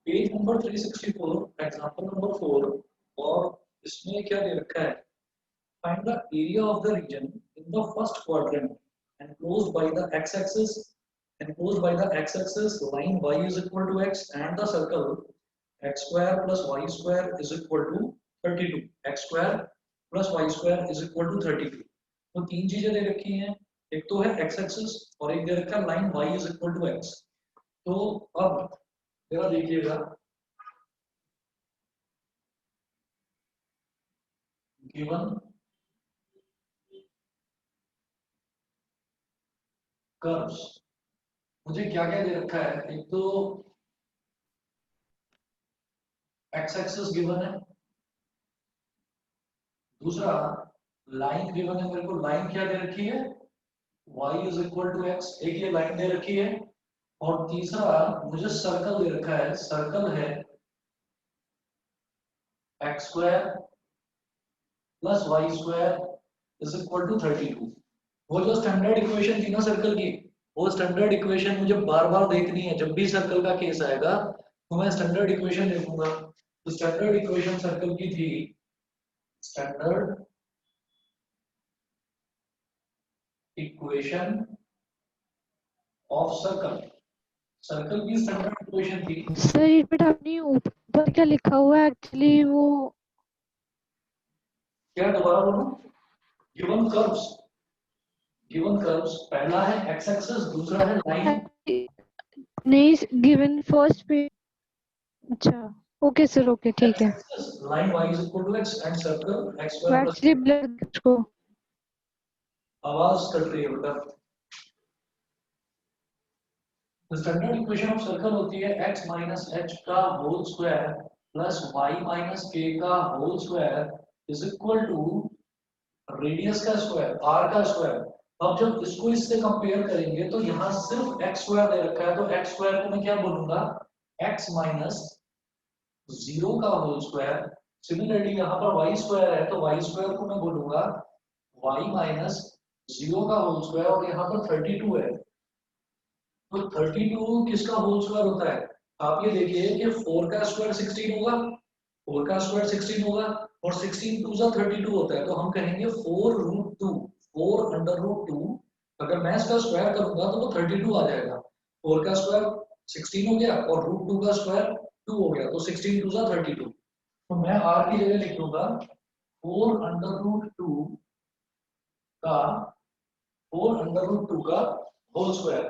Page number 364 example number 4 और इसमें क्या दे रखा है, find the area of the region in the first quadrant enclosed by the x-axis line y is equal to x and the circle x square plus y square is equal to 32 x square plus y square is equal to 32। तो तीन चीजें दे रखी हैं, एक तो है x axis और एक दे रखा है line y is equal to x। तो अब जरा देखिएगा, गिवन कर्व्स मुझे क्या क्या दे रखा है, एक तो x एक्सिस गिवन है, दूसरा लाइन गिवन है, मेरे को लाइन क्या दे रखी है y is equal to x, एक ये लाइन दे रखी है, और तीसरा मुझे सर्कल दे रखा है, सर्कल है x square plus y square is equal to 32। वो जो स्टैंडर्ड इक्वेशन थी ना सर्कल की, वो स्टैंडर्ड इक्वेशन मुझे बार बार देखनी है, जब भी सर्कल का केस आएगा तो मैं स्टैंडर्ड इक्वेशन देखूंगा। तो स्टैंडर्ड इक्वेशन सर्कल की थी, standard equation of circle, circle की स्टैंडर्ड इक्वेशन थी। सर रिपीट आपने ऊपर क्या लिखा हुआ है एक्चुअली, वो क्या दोबारा बोलूं, गिवन कर्व्स, गिवन कर्व्स पहला है x एक्सिस, दूसरा है लाइन, नहीं गिवन फर्स्ट पे, अच्छा ओके सर, ओके ठीक है। Line y is equal to x and circle x square plus, actually blood को आवाज कट रही है बेटा। स्टैंडर्ड इक्वेशन ऑफ सर्कल होती है x माइनस h का whole square plus y minus k का whole square is equal to radius का स्क्वायर r का स्क्वायर। अब जब इसको इससे कंपेयर करेंगे तो यहाँ सिर्फ x स्क्वायर दे रखा है, तो x स्क्वायर को मैं क्या बोलूंगा, x माइनस 0 का होल स्क्वायर। सिमिलरली यहाँ पर y स्क्वायर है, तो y स्क्वायर को मैं बोलूंगा y माइनस 0 का होल स्क्वायर, और यहाँ पर 32 है, तो 32 किसका होल स्क्वायर होता है, आप ये देखिए कि 4 का स्क्वायर 16 होगा, 4 का स्क्वायर 16 होगा, और 16 टू सा 32 होता है, तो हम कहेंगे 4 रूट 2, 4 अंडर रूट 2। अगर मैं इसका स्क्वायर करूंगा तो वो 32 आ जाएगा, 4 का स्क्वायर 16 हो गया और रूट 2 का स्क्वायर 2 हो गया, तो 16 टू सा 32। तो मैं r की जगह लिख दूंगा 4 अंडर रूट 2 का 4 अंडर रूट 2 का होल स्क्वायर,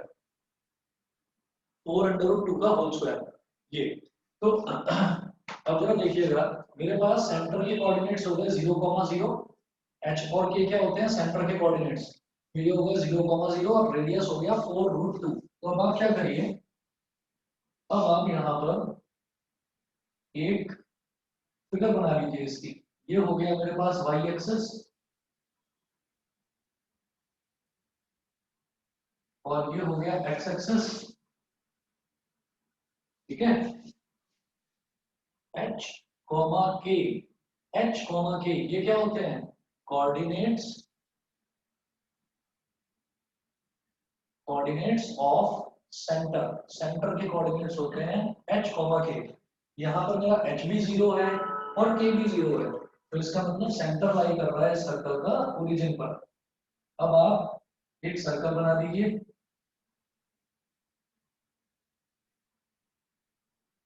4 अंडर रूट 2 का होल स्क्वायर ये। तो अब जरा देखिएगा, मेरे पास सेंटर के कोऑर्डिनेट्स हो गए 0,0, h और k क्या होते हैं सेंटर के कोऑर्डिनेट्स, ये हो गए 0,0 और रेडियस हो गया 4 रूट 2। तो अब आप क्या करिए, अब आप यहाँ पर एक फिगर बना लीजिए इसकी, ये हो गया मेरे पास y एक्सिस और ये हो गया x एक्सिस, ठीक है, h comma k, h comma k ये क्या होते हैं coordinates, coordinates of centre, centre के कोऑर्डिनेट्स होते हैं h कॉमा k। यहाँ पर मेरा h भी 0 है और k भी 0 है, तो इसका मतलब सेंटर लाई कर रहा है सर्कल का ओरिजिन पर। अब आप एक सर्कल बना दीजिए,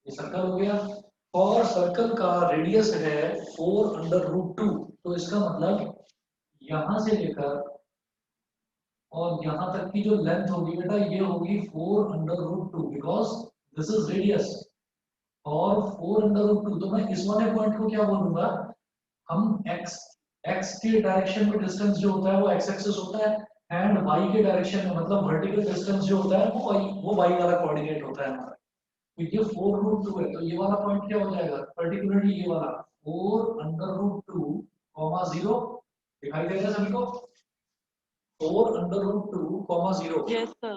ये सर्कल हो गया, और सर्कल का रेडियस है 4 अंडर रूट 2, तो इसका मतलब यहां से लेकर और यहां तक की जो लेंथ होगी बेटा ये होगी 4 under root 2, because this is radius, और 4 अंडर रूट 2, तो मैं इस वाले पॉइंट को क्या बोलूंगा, हम x के डायरेक्शन में डिस्टेंस जो होता है वो x एक्सिस होता है, एंड y के डायरेक्शन में मतलब वर्टिकल डिस्टेंस जो होता है वो y वाला कोऑर्डिनेट होता है हमारा। तो ये 4 रूट 2 है, तो ये वाला पॉइंट क्या हो जाएगा, पर्टिकुलरली ये वाला 4 अंडर रूट 2 कॉमा 0, दिखाई दे रहा है सभी को, 4 under root 2 comma 0। Yes sir,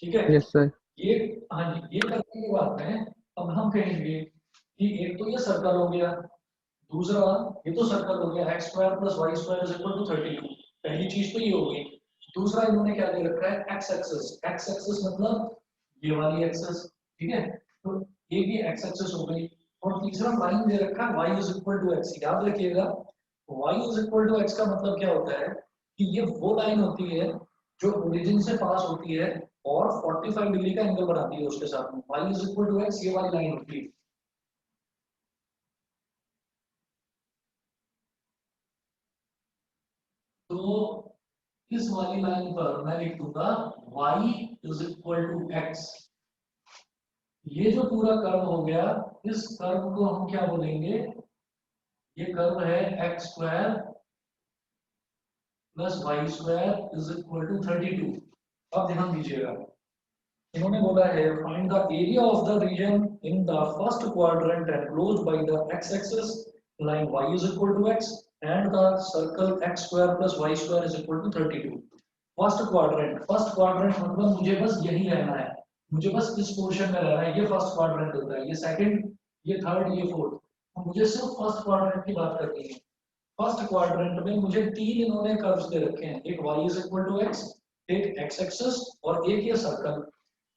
ठीक है, यस सर। ये हाँ जी, ये करने के बाद में अब हम कहेंगे कि एक तो ये सर्कल हो गया, दूसरा ये तो सर्कल हो गया x square plus y square is equal to 32, पहली चीज तो ये हो गई। दूसरा इन्होंने क्या दे रखा है x एक्सिस, x एक्सिस मतलब ये वाली एक्सिस, ठीक है, तो ये भी एक्स एक्सेस हो गई, और तीसरा लाइन दे रखा है y is equal to x. याद रखिएगा y is equal to x का मतलब क्या होता है कि ये वो लाइन होती है जो ओरिजिन से पास होती है और 45 डिग्री का एंगल बनाती है उसके साथ में। y is equal to x ये वाली लाइन होती है। तो इस वाली लाइन पर मैं लिख दूंगा y is equal to x. ये जो पूरा कर्व हो गया, इस कर्व को हम क्या बोलेंगे, ये कर्व है x square plus y square is equal to 32। अब ध्यान दीजिएगा, इन्होंने बोला है find the area of the region in the first quadrant enclosed by the x axis line y is equal to x and the circle x square plus y square is equal to 32। First quadrant मतलब मुझे बस यही रहना है, मुझे बस इस portion में रहना है, ये फर्स्ट क्वाड्रेंट होता है, ये सेकंड, ये थर्ड, ये फोर्थ। तो मुझे सिर्फ फर्स्ट क्वाड्रेंट की बात करनी है। फर्स्ट क्वाड्रेंट में मुझे तीन इन्होंने कर्व्स दे रखे हैं, एक y is equal to x, एक x एक्सिस और एक ये सर्कल।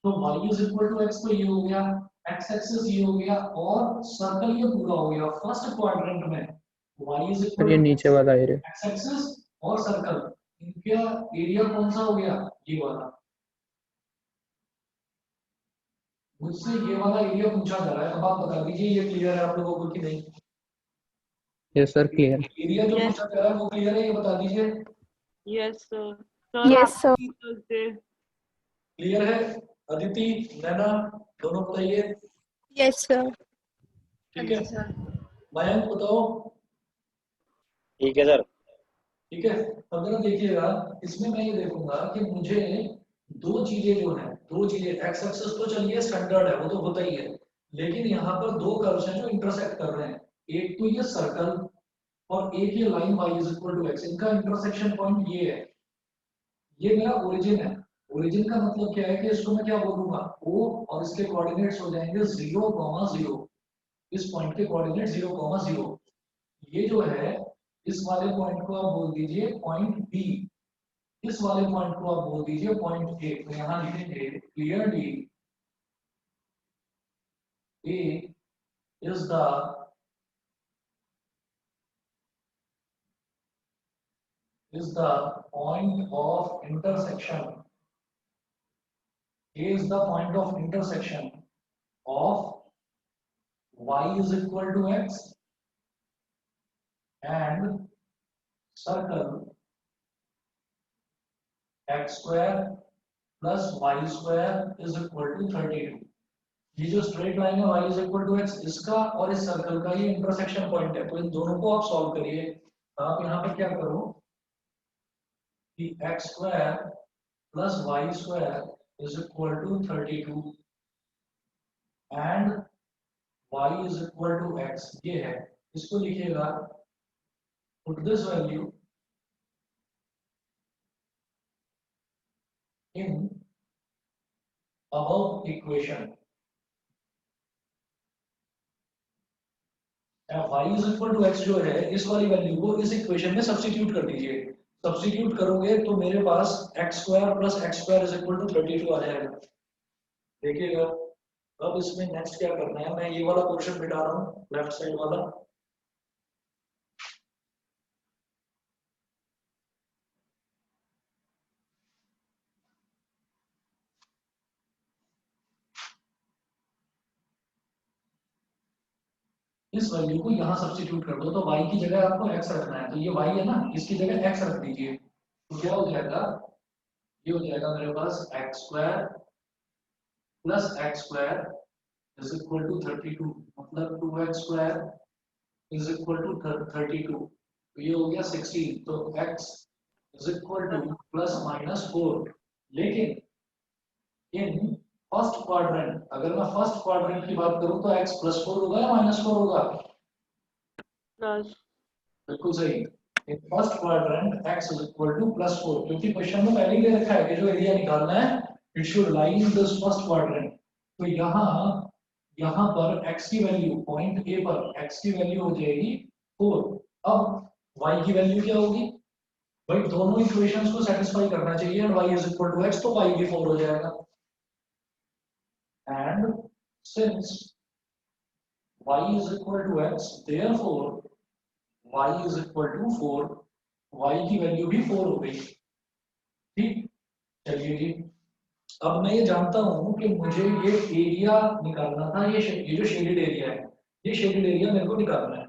तो y is equal to x तो ये हो गया, x एक्सिस ये हो गया और सर्कल ये पूरा हो गया। फर्स्ट क्वाड्रेंट में y इज और इक्वल ये टू नीचे वाला एरिया, x एक्सिस और सर्कल, इनका एरिया कौन सा हो गया, ये वाला। मुझसे ये वाला एरिया पूछा जा रहा है, अब आप बता दीजिए ये क्लियर है आप लोगों को कि नहीं। ये सर क्लियर। एरिया जो Yes. पूछा जा रहा है वो क्लियर है, ये बता दीजिए। Yes, sir. Sir, Yes, sir. आपकी Thursday. क्लियर है? अदिति, नैना, दोनों बताइए। Yes, sir. ठीक है, मयंक बताओ। ठीक है सर। ठीक है, अब जरा देखिएगा, इसमें मैं ये देखूंगा कि मुझे दो चीजें जो है, दो चीजें, एक्स एक्सिस तो चलिए स्टैंडर्ड है, वो तो होता ही है, लेकिन यहाँ पर दो कर्व्स हैं जो इंटरसेक्ट कर रहे हैं। एक तो ये सर्कल और एक ये line y is equal to x, इनका इंटरसेक्शन पॉइंट ये है, ये मेरा ओरिजिन है। ओरिजिन का मतलब क्या है कि इसको मैं क्या बोलूंगा, o, और इसके कोऑर्डिनेट्स हो जाएंगे 0,0। इस पॉइंट के कोऑर्डिनेट 0,0। ये जो है, इस वाले पॉइंट को आप बोल दीजिए पॉइंट बी, इस वाले पॉइंट को आप बोल दीजिए पॉइंट ए। तो यहां लिखेंगे clearly A is the point of intersection, A is the point of intersection of y is equal to x and circle x square plus y square is equal to 32। ये जो straight line है y is equal to x, इसका और इस circle का ये intersection point है। तो इन दोनों को आप सॉल्व करिए। आप यहाँ पर क्या करो कि x square plus y square is equal to 32 and y is equal to x, ये है। इसको लिखिएगा, put this value in above equation। y is equal to x जो है, इस वाली वैल्यू को इस इक्वेशन में सब्स्टिट्यूट कर दीजिए। सब्स्टिट्यूट करोगे तो मेरे पास x square plus x square is equal to 32 आ जाएगा। देखिएगा, अब इसमें नेक्स्ट क्या करना है, मैं ये वाला पोर्शन मिटा रहा हूँ, लेफ्ट साइड वाला। इस वैल्यू को यहाँ सब्स्टिट्यूट कर दो, तो y की जगह आपको x रखना है, तो ये y है ना, इसकी जगह x रख दीजिए। तो क्या हो जाएगा, ये हो जाएगा मेरे पास x square plus x square is equal to 32, मतलब 2x square is equal to 32। तो ये हो गया 16, तो x is equal two plus minus 4। लेकिन इन फर्स्ट क्वाड्रेंट, अगर मैं फर्स्ट क्वाड्रेंट की बात करूं तो x प्लस 4 होगा या माइनस 4 होगा? Plus. बिल्कुल सही। इन first quadrant x is equal two plus 4, क्योंकि क्वेश्चन में पहले ही दे रखा है कि जो एरिया निकालना है it should lie in this first quadrant. तो यहाँ पर x की वैल्यू, पॉइंट ए पर x की वैल्यू हो जाएगी 4। अब y की वैल्यू क्या होगी भाई, दोनों इक्वेशंस को सेटिस्फाई करना चाहिए, and y is equal to x, तो y भी 4 हो जाएगा। And since y is equal to x, therefore y is equal to 4, y की वैल्यू भी 4 हो गई। ठीक, चलिए जी, अब मैं ये जानता हूं कि मुझे ये एरिया निकालना था, ये जो शेडेड एरिया है, ये शेडेड एरिया मेरे को निकालना है।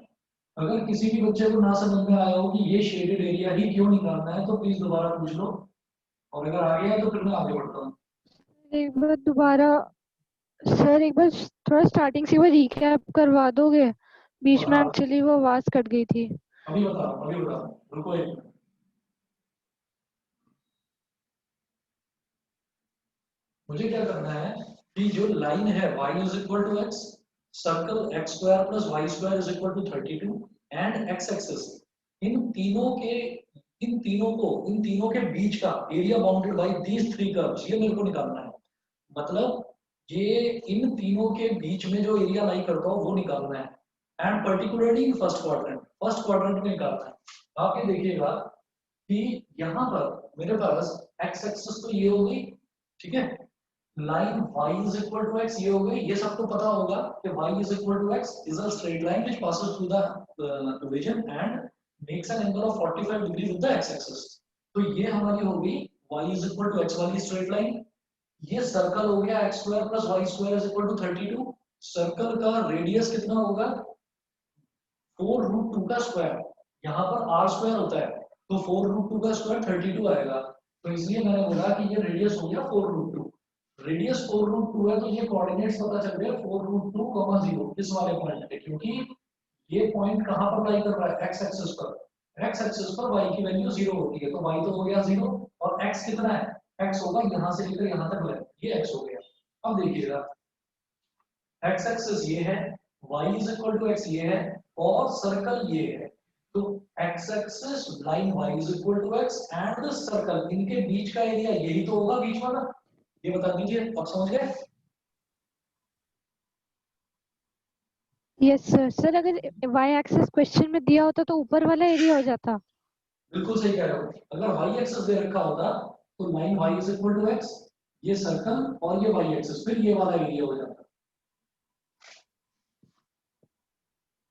अगर किसी भी बच्चे को ना समझ में आया हो कि ये शेडेड एरिया ही क्यों निकालना है तो प्लीज दोबारा पूछ लो, और अगर आ गया है तो फिर मैं आगे बढ़ता हूँ। एक बार दोबारा सर, एक बार थोड़ा स्टार्टिंग से वो रिकैप करवा दोगे? बीच में एक्चुअली वो आवाज कट गई थी। अभी बता, रुको एक मिनट। मुझे क्या करना है कि जो लाइन है y is equal to x, circle x square plus y square is equal to 32 and x axis, इन तीनों के बीच का area bounded by these three curves, ये मेरे को निकालना है। मतलब ये इन तीनों के बीच में जो एरिया लाई करता हो वो निकालना है, एंड पर्टिकुलरली फर्स्ट क्वाड्रेंट में निकालना है। आप ये देखिएगा कि यहाँ पर मेरे पास x एक्सिस तो ये हो गई, ठीक है, line y is equal to x ये हो गई, ये सबको पता होगा कि y is equal to x is a straight line which passes through the division and makes an angle of 45 degrees with the x axis। तो ये हमारी हो गई y is equal to x वाली स्ट्रेट लाइन। ये circle हो गया x square plus y square is equal to 32। Circle का रेडियस कितना होगा 4√2 का स्क्वायर, यहाँ पर r स्क्वायर होता है तो 4√2 का स्क्वायर 32 आएगा, तो इसलिए मैंने बोला कि ये रेडियस हो गया 4√2। रेडियस 4√2 है तो ये कोऑर्डिनेट्स पता चल गया 4√2, 0 इस वाले पॉइंट पे, क्योंकि ये पॉइंट कहां पर लाई कर रहा है x एक्सिस पर। x एक्सिस पर y की वैल्यू 0 होती है तो y तो हो गया 0, और x कितना है, x होगा यहां से लेकर यहां तक, ये x हो गया। अब देखिएगा x एक्सिस ये है, y is equal to x ये है, और सर्कल ये है, तो x axis line y is equal to x and circle, इनके बीच का एरिया यही तो होगा बीच वाला, ये बता दीजिए, आप समझ गए? Yes sir. सर अगर y एक्सिस क्वेश्चन में दिया होता तो ऊपर वाला एरिया हो जाता। बिल्कुल सही कह रहे हो, अगर y एक्सिस दे रखा होता तो line y is equal to x, ये सर्कल और ये y एक्सिस, फिर ये वाला एरिया हो जाता।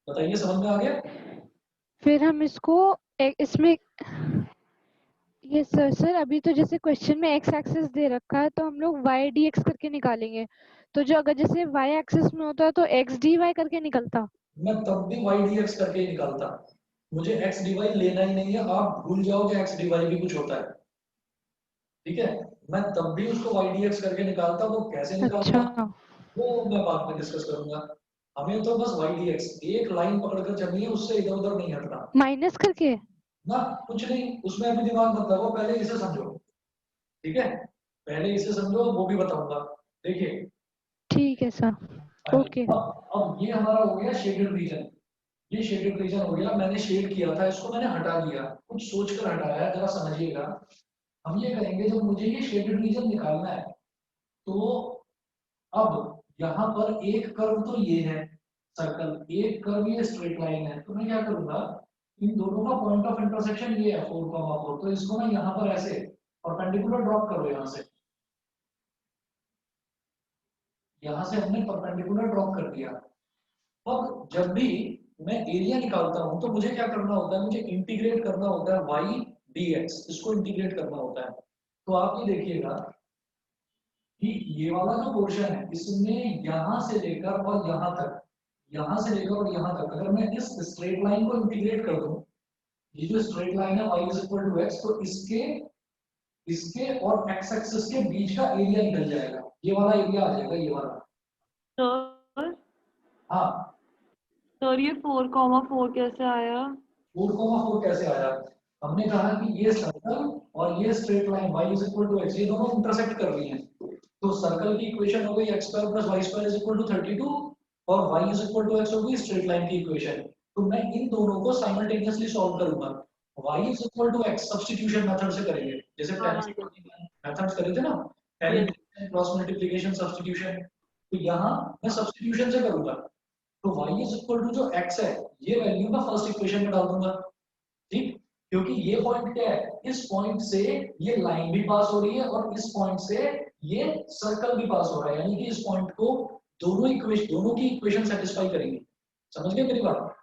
बताइए समझ में आ गया? फिर हम इसको इसमें ये सर अभी तो जैसे क्वेश्चन में x एक्सिस दे रखा है तो हम लोग y dx करके निकालेंगे, तो जो अगर जैसे y एक्सिस में होता तो x dy करके निकलता। मैं तब भी y dx करके ही निकालता, मुझे x dy लेना ही नहीं है, आप भूल जाओ कि x dy भी कुछ होता है, ठीक है, मैं तब भी उसको y dx करके निकालता। वो कैसे निकालता अच्छा, वो मैं बाद में डिस्कस करूंगा। हमें तो बस y dx एक लाइन पकड़कर चलनी है, उससे इधर उधर नहीं हटना माइनस करके ना, कुछ नहीं उसमें अभी दिमाग मत लगाओ, पहले इसे समझो, ठीक है, पहले इसे समझो, वो भी बताऊंगा। देखिए ठीक है सर, ओके। अब ये हमारा हो गया शेडेड रीजन, ये शेडेड रीजन हो गया, मैंने शेड किया था, इसको मैंने हटा दिया, कुछ सोचकर हटाया है, जरा समझिएगा। हम ये करेंगे जब मुझे ये शेडेड रीजन निकालना है तो अब यहाँ पर एक कर्व तो ये है सर्कल, एक कर्व ये स्ट्रेट लाइन है, तो मैं क्या करूंगा, इन दोनों का पॉइंट ऑफ इंटरसेक्शन ये है 4,4, तो इसको मैं यहाँ पर ऐसे परपेंडिकुलर ड्रॉप करो, यहाँ से हमने परपेंडिकुलर ड्रॉप कर दिया। अब जब भी मैं एरिया निकालता हूं तो मुझे क्या करना होता है, मुझे इंटीग्रेट करना होता है y dx, इसको इंटीग्रेट करना होता है। तो आप ये देखिएगा कि ये वाला जो पोर्शन है इसमें यहाँ से लेकर और यहाँ तक, यहाँ से लेकर और यहाँ तक, अगर मैं इस स्ट्रेट लाइन को इंटीग्रेट कर दूं, ये जो स्ट्रेट लाइन है y is equal to x, तो इसके और x एक्सिस के बीच का एरिया निकल जाएगा, ये वाला एरिया आ जाएगा, ये वाला। सर हाँ सर ये 4,4 कैसे आया? 4,4 कैसे आया? हमने कहा कि ये सर्कल और ये straight line y is equal to x, ये दोनों इंटरसेक्ट कर रही हैं, तो सर्कल की इक्वेशन हो गई x square plus y square is equal to 32 और y is equal to x हो गई स्ट्रेट लाइन की इक्वेशन। तो मैं इन दोनों को साइमल्टेनियसली सॉल्व करूंगा, y is equal to x substitution method से करेंगे, जैसे मेथड्स करे थे ना, एलिमिनेशन, क्रॉस मल्टीप्लिकेशन, सब्स्टिट्यूशन, तो यहाँ मैं सब्स्टिट्यूशन से करूंगा, तो y इज इक्वल टू जो x है ये वैल्यू मैं फर्स्ट इक्वेशन में डाल दूंगा, ठीक, क्योंकि ये पॉइंट क्या है, इस पॉइंट से ये लाइन भी पास हो रही है और इस पॉइंट से ये सर्कल भी पास हो रहा है, यानी कि इस पॉइंट को दोनों की इक्वेशन सेटिस्फाई करेंगे, समझ गए मेरी बात?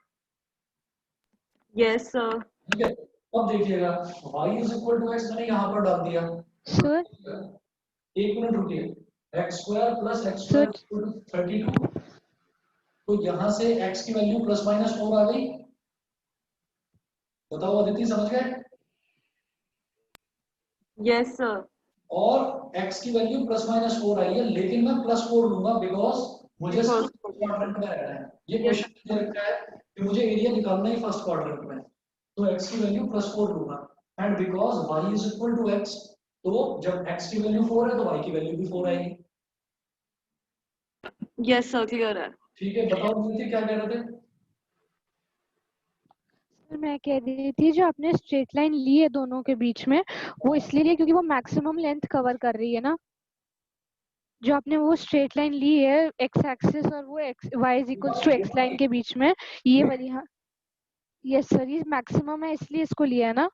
Yes sir. ठीक है, अब देखिएगा y is equal to x मैंने यहाँ पर डाल दिया। सर एक मिनट रुकिए, x square plus x sir square 32, तो यहाँ से x की वैल्यू प्लस माइनस 4 आ गई। बताओ अदिति, समझ गए? Yes sir. और x की वैल्यू प्लस माइनस 4 आई है, लेकिन मैं प्लस 4 लूंगा बिकॉज मुझे First फर्स्ट क्वाड्रेंट में रहना है। ये Yes. क्वेश्चन मुझे लगता है कि मुझे एरिया निकालना ही फर्स्ट क्वाड्रेंट में, तो x की वैल्यू प्लस 4 लूंगा। And because y is equal to x, तो जब x की वैल्यू 4 है तो y की वैल्यू भी 4 आएगी। यस सर, क्लियर है। ठीक है, बताओ मुझे क्या कह रहे थे? सर मैं कह रही थी जो आपने स्ट्रेट लाइन ली है दोनों के बीच में, वो इसलिए ली क्योंकि वो मैक्सिमम लेंथ कवर कर रही है ना। जो आपने वो स्ट्रेट लाइन ली है एक्स एक्सिस और वो x y is equals to x line के बीच में, ये वाली। हाँ यस सर, ये मैक्सिमम है इसलिए इसको लिया है ना।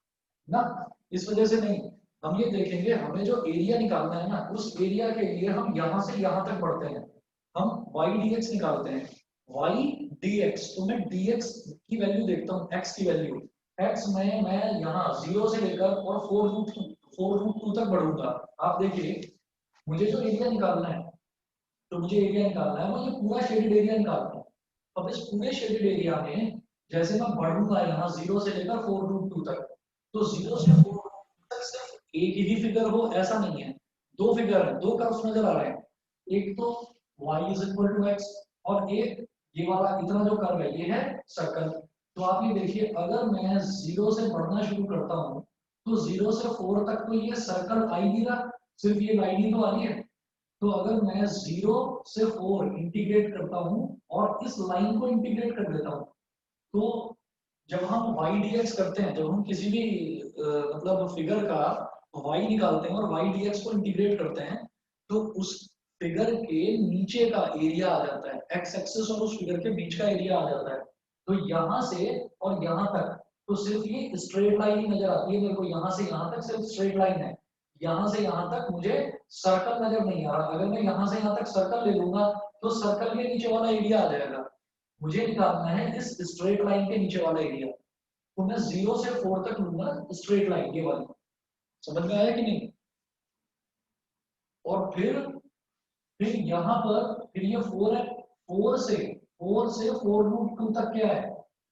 ना, इस वजह से नहीं, हम ये देखेंगे हमें जो एरिया निकालना है ना, उस एरिया के लिए हम यहाँ से यहाँ तक बढ़ते हैं, हम y dx निकालते हैं। y dx, तो मैं dx की वैल्यू देखता हूँ, x की वैल्यू, x में मैं यहाँ 0 से लेकर और 4√2 तक बढ़ूंगा। आप देखिए, मुझे जो एरिया निकालना है, तो मुझे एरिया निकालना है, मुझे पूरा शेडेड एरिया निकालना है। अब इस पूरे शेडेड एरिया में जैसे मैं बढ़ूंगा यहाँ 0 से लेकर 4√2 तक, तो 0 से 4 तक सिर्फ एक ही फिगर हो ऐसा नहीं है, दो फिगर है, दो कर्व्स नजर आ रहे हैं। एक तो y is equal to x, और एक ये वाला इतना जो कर्व है ये है सर्कल। तो आप ये देखिए, अगर मैं 0 से बढ़ना शुरू करता हूँ तो 0 से 4 तक तो ये सर्कल आ ही नहीं रहा, सिर्फ ये लाइन ही तो आ रही है। तो अगर मैं 0 से 4 इंटीग्रेट करता हूँ और इस लाइन को इंटीग्रेट कर देता हूँ, तो जब हम y dx करते हैं, जब हम किसी भी मतलब फिगर का y निकालते हैं और y dx को इंटीग्रेट करते हैं, तो उस फिगर के नीचे का एरिया आ जाता है, x एक्सिस और उस फिगर के बीच का एरिया आ जाता है। तो यहाँ से और यहाँ तक तो सिर्फ ये स्ट्रेट लाइन ही नजर आती है मेरे को, यहाँ से यहाँ तक सिर्फ स्ट्रेट लाइन है, यहाँ से यहाँ तक मुझे सर्कल नजर नहीं आ रहा। अगर मैं यहाँ से यहाँ तक सर्कल ले लूंगा तो सर्कल के नीचे वाला एरिया आ जाएगा। मुझे निकालना है इस स्ट्रेट लाइन के नीचे वाला एरिया, तो मैं 0 से 4 तक लूंगा स्ट्रेट लाइन के वाली। समझ में आया कि नहीं? और फिर यहाँ पर फिर ये 4 है, 4 से 4√2 तक क्या है,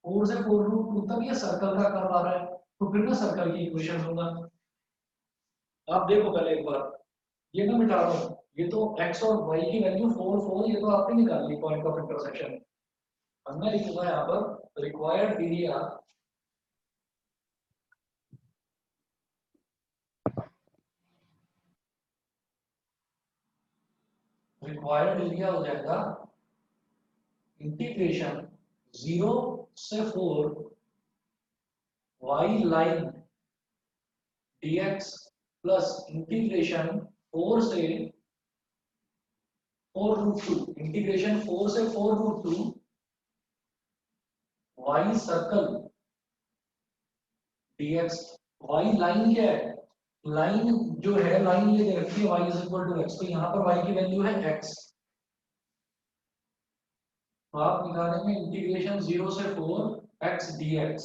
4 से 4√2 तक ये सर्कल का कर्व आ रहा है, तो फिर मैं सर्कल की इक्वेशन लूंगा। आप देखो पहले एक बार, ये ना मिटा रहा हूं, ये तो x और y की वैल्यू 4 4 ये तो आपने निकाल ली पॉइंट ऑफ इंटरसेक्शन। अब मैं लिखूंगा यहाँ पर रिक्वायर्ड एरिया हो जाएगा इंटीग्रेशन 0 से 4 y line dx plus integration 4 से 4√2, इंटीग्रेशन 4 से 4√2 y circle dx। y line क्या है, लाइन जो है, लाइन ये दे रखी है y is equal to x, तो यहाँ पर y की वैल्यू है x। तो आप निकालेंगे इंटीग्रेशन 0 से 4 x dx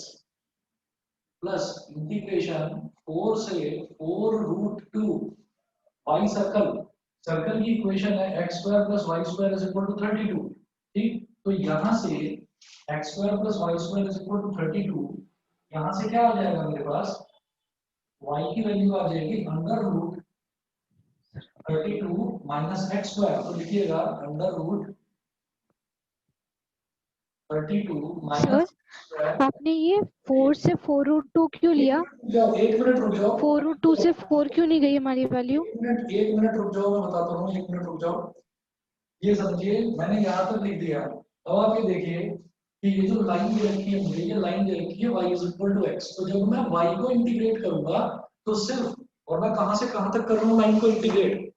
प्लस इंटीग्रेशन 4 से 4√2 y सर्कल, सर्कल की इक्वेशन है x square plus y square is equal to 32। ठीक, तो यहाँ से x square plus y square is equal to 32, यहाँ से क्या आ जाएगा मेरे पास, y की वैल्यू आ जाएगी under root 32 minus x square, तो लिखिएगा अंडर रूट 32 माइनस आपने ये 4 से 4√2 क्यों लिया? एक मिनट रुक जाओ, 4√2 से 4 क्यों नहीं गई हमारी वैल्यू? एक मिनट रुक जाओ, मैं बताता हूँ, एक मिनट रुक जाओ। ये समझिए, मैंने यहाँ तक लिख दिया। अब आप ये देखिए कि ये जो लाइन दे रखी है मुझे, ये लाइन दे रखी है y is equal to x, तो जब मैं y को इंटीग्रेट करूंगा तो सिर्फ, और मैं कहां से कहां तक कर रहा हूँ लाइन को इंटीग्रेट,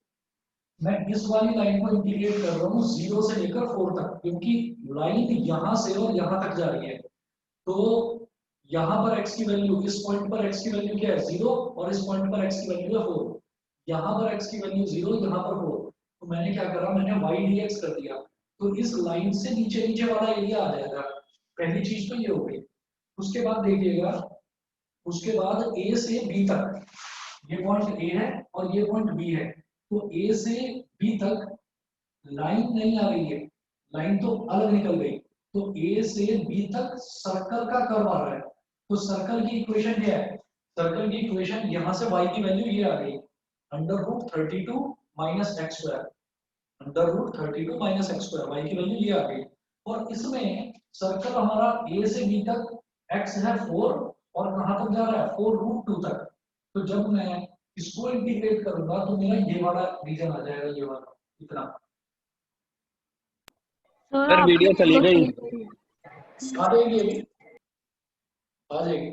मैं इस वाली लाइन को इंटीग्रेट कर रहा हूँ 0 से लेकर 4 तक, क्योंकि लाइन यहाँ से और यहाँ तक जा रही है। तो यहाँ पर x की वैल्यू, इस पॉइंट पर x की वैल्यू क्या है 0, और इस पॉइंट पर x की वैल्यू है 4। यहाँ पर x की वैल्यू 0, यहाँ पर 4, तो मैंने क्या करा, मैंने y dx कर दिया, तो इस लाइन से नीचे नीचे वाला एरिया आ जाएगा। पहली चीज तो ये हो गई। उसके बाद देखिएगा, उसके बाद ए से बी तक, ये पॉइंट ए है और ये पॉइंट बी है, तो ए से बी तक लाइन नहीं आ रही है, लाइन तो अलग निकल गई, तो ए से बी तक सर्कल का कर्व आ रहा है। तो सर्कल की इक्वेशन क्या है? सर्कल की इक्वेशन यहां से y की वैल्यू ये आ गई, √32 minus x square, √32 minus x square, y की वैल्यू ये आ गई। और इसमें सर्कल हमारा a से b तक x है 4 और कहां तक जा रहा है 4√2 तक। तो जब मैं इसको इंटीग्रेट करूंगा तो मेरा ये वाला रीजन आ जाएगा, ये वाला इतना। सर सर वीडियो चली गई। आ जाएगी अभी, आ जाएगी।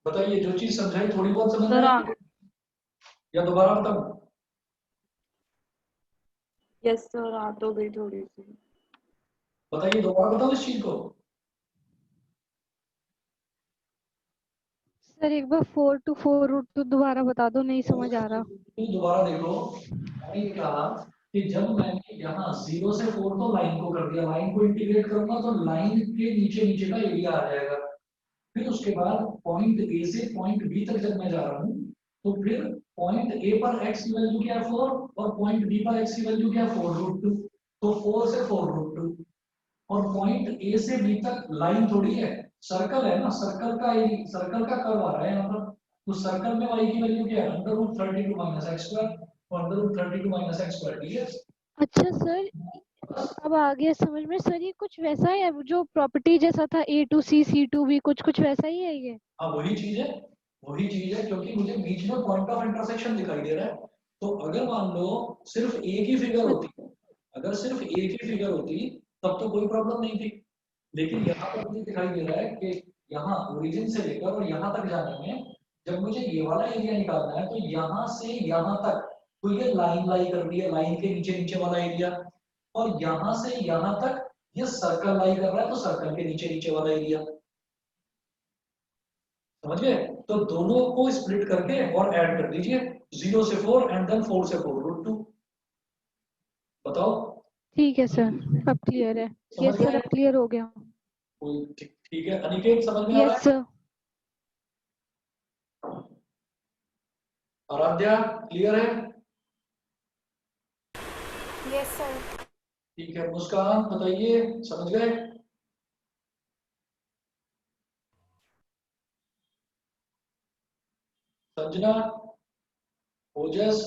बताइए, जो चीज समझाई थोड़ी बहुत समझ में सर आई या दोबारा बताऊं? यस सर, आ तो गई थोड़ी सी। बताइए, दोबारा बताओ इस चीज को। सर एक बार 4 to 4√2 दोबारा बता दो, नहीं समझ आ रहा। तो दोबारा देखो, मैंने ये कहा कि जब मैंने यहाँ 0 से 4 तो लाइन को कर दिया, लाइन को इंटीग्रेट करूंगा तो लाइन के नीचे नीचे का एरिया आ जाएगा। फिर उसके बाद पॉइंट ए से पॉइंट बी तक जब मैं जा रहा हूँ, तो फिर पॉइंट ए पर x की वैल्यू क्या है 4 और पॉइंट बी पर x की वैल्यू क्या है 4√2, तो 4 से 4√2। और पॉइंट ए से बी तक लाइन थोड़ी है, सर्कल है ना, सर्कल का कर्व आ रहा है यहाँ पर। तो सर्कल में y की वैल्यू क्या है √32 माइनस एक्स स्क्वायर, और √32 माइनस एक्स स्क्वायर ठीक है। अच्छा सर, अब आ गया समझ में सर, ये कुछ वैसा है जो प्रॉपर्टी जैसा था A to C C to B, कुछ वैसा ही है ये। हाँ वही चीज है, वही चीज है, क्योंकि मुझे बीच में पॉइंट ऑफ इंटरसेक्शन दिखाई दे रहा है। तो अगर मान लो सिर्फ ए की फिगर होती, अगर सिर्फ ए की फिगर होती तब तो कोई प्रॉब्लम नहीं थी, लेकिन यहाँ पर मुझे दिखाई दे रहा है कि यहाँ ओरिजिन से लेकर और यहाँ तक जाने में जब मुझे ये वाला एरिया निकालना है तो यहाँ से यहाँ तक, तो ये लाइन लाई कर रही है, लाइन के नीचे नीचे वाला एरिया, और यहाँ से यहाँ तक ये सर्कल लाई कर रहा है, तो सर्कल के नीचे नीचे वाला एरिया। समझ गए? तो दोनों को स्प्लिट करके और ऐड कर दीजिए, 0 से 4 एंड देन 4 से 4√2। बताओ, ठीक है सर, अब क्लियर है। समझ यस सर, गए? अब क्लियर हो गया। ठीक है, अनिकेत समझ में आ रहा यस है? सर। आराध्या क्लियर है? Yes sir. ठीक है, मुस्कान बताइए, समझ गए? संजना, ओजस,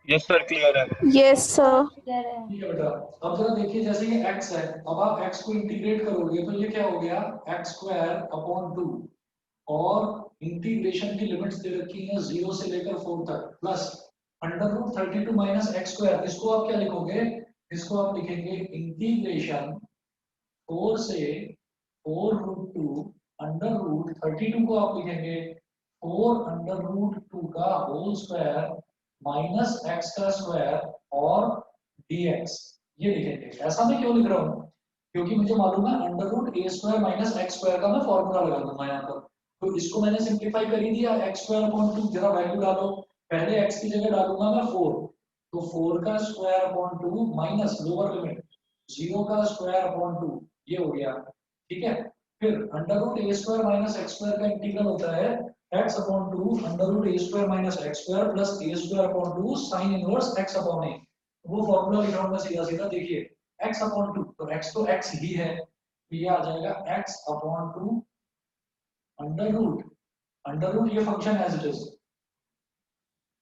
यस सर क्लियर है। Yes sir. ठीक है बेटा। अब जरा देखिए, जैसे ये x है, अब आप x को इंटीग्रेट करोगे तो ये क्या हो गया x²/2, और इंटीग्रेशन की लिमिट्स दे रखी है 0 से लेकर 4 तक, प्लस √32 माइनस एक्स स्क्वायर। इसको आप क्या लिखोगे? इसको आप लिखेंगे इंटीग्रेशन 4 से 4√2 √32 को आप लिखेंगे 4√2 का होल स्क्वायर माइनस एक्स का स्क्वायर और dx, ये लिखेंगे। ऐसा मैं क्यों लिख रहा हूँ? क्योंकि मुझे मालूम है √a² माइनस एक्स स्क्वायर का मैं फॉर्मूला लगा दूंगा यहाँ पर। तो इसको मैंने सिंप्लीफाई कर ही दिया, x²/2, जरा वैल्यू डालो, पहले x की जगह डालूंगा मैं 4, तो 4 का स्क्वायर/2 माइनस लोअर लिमिट 0 का स्क्वायर/2, ये हो गया। ठीक है, फिर √a² माइनस एक्स स्क्वायर का इंटीग्रल होता है x/2 √a² minus x square plus a²/2 sign inverse x upon a। वो फॉर्मूला लिख रहा हूं मैं सीधा सीधा, देखिए x/2, तो x तो x ही है, तो ये आ जाएगा x/2 अंडर रूट ये फंक्शन एज इट इज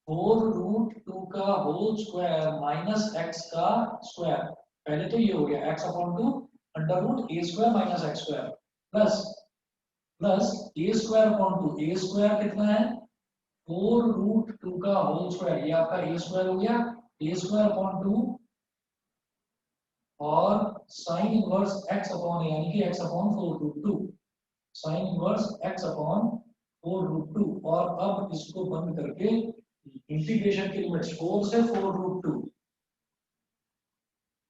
4√2 का होल स्क्वायर माइनस x का स्क्वायर। पहले तो ये हो गया x/2 √a² minus x square plus a²/2, a² कितना है 4√2 का होल स्क्वायर, ये आपका a² हो गया, a²/2 और sine inverse x upon a, यानी कि x/4√2, साइन इनवर्स x/4√2। और अब इसको बंद करके इंटीग्रेशन की लिमिट्स 4 से 4√2,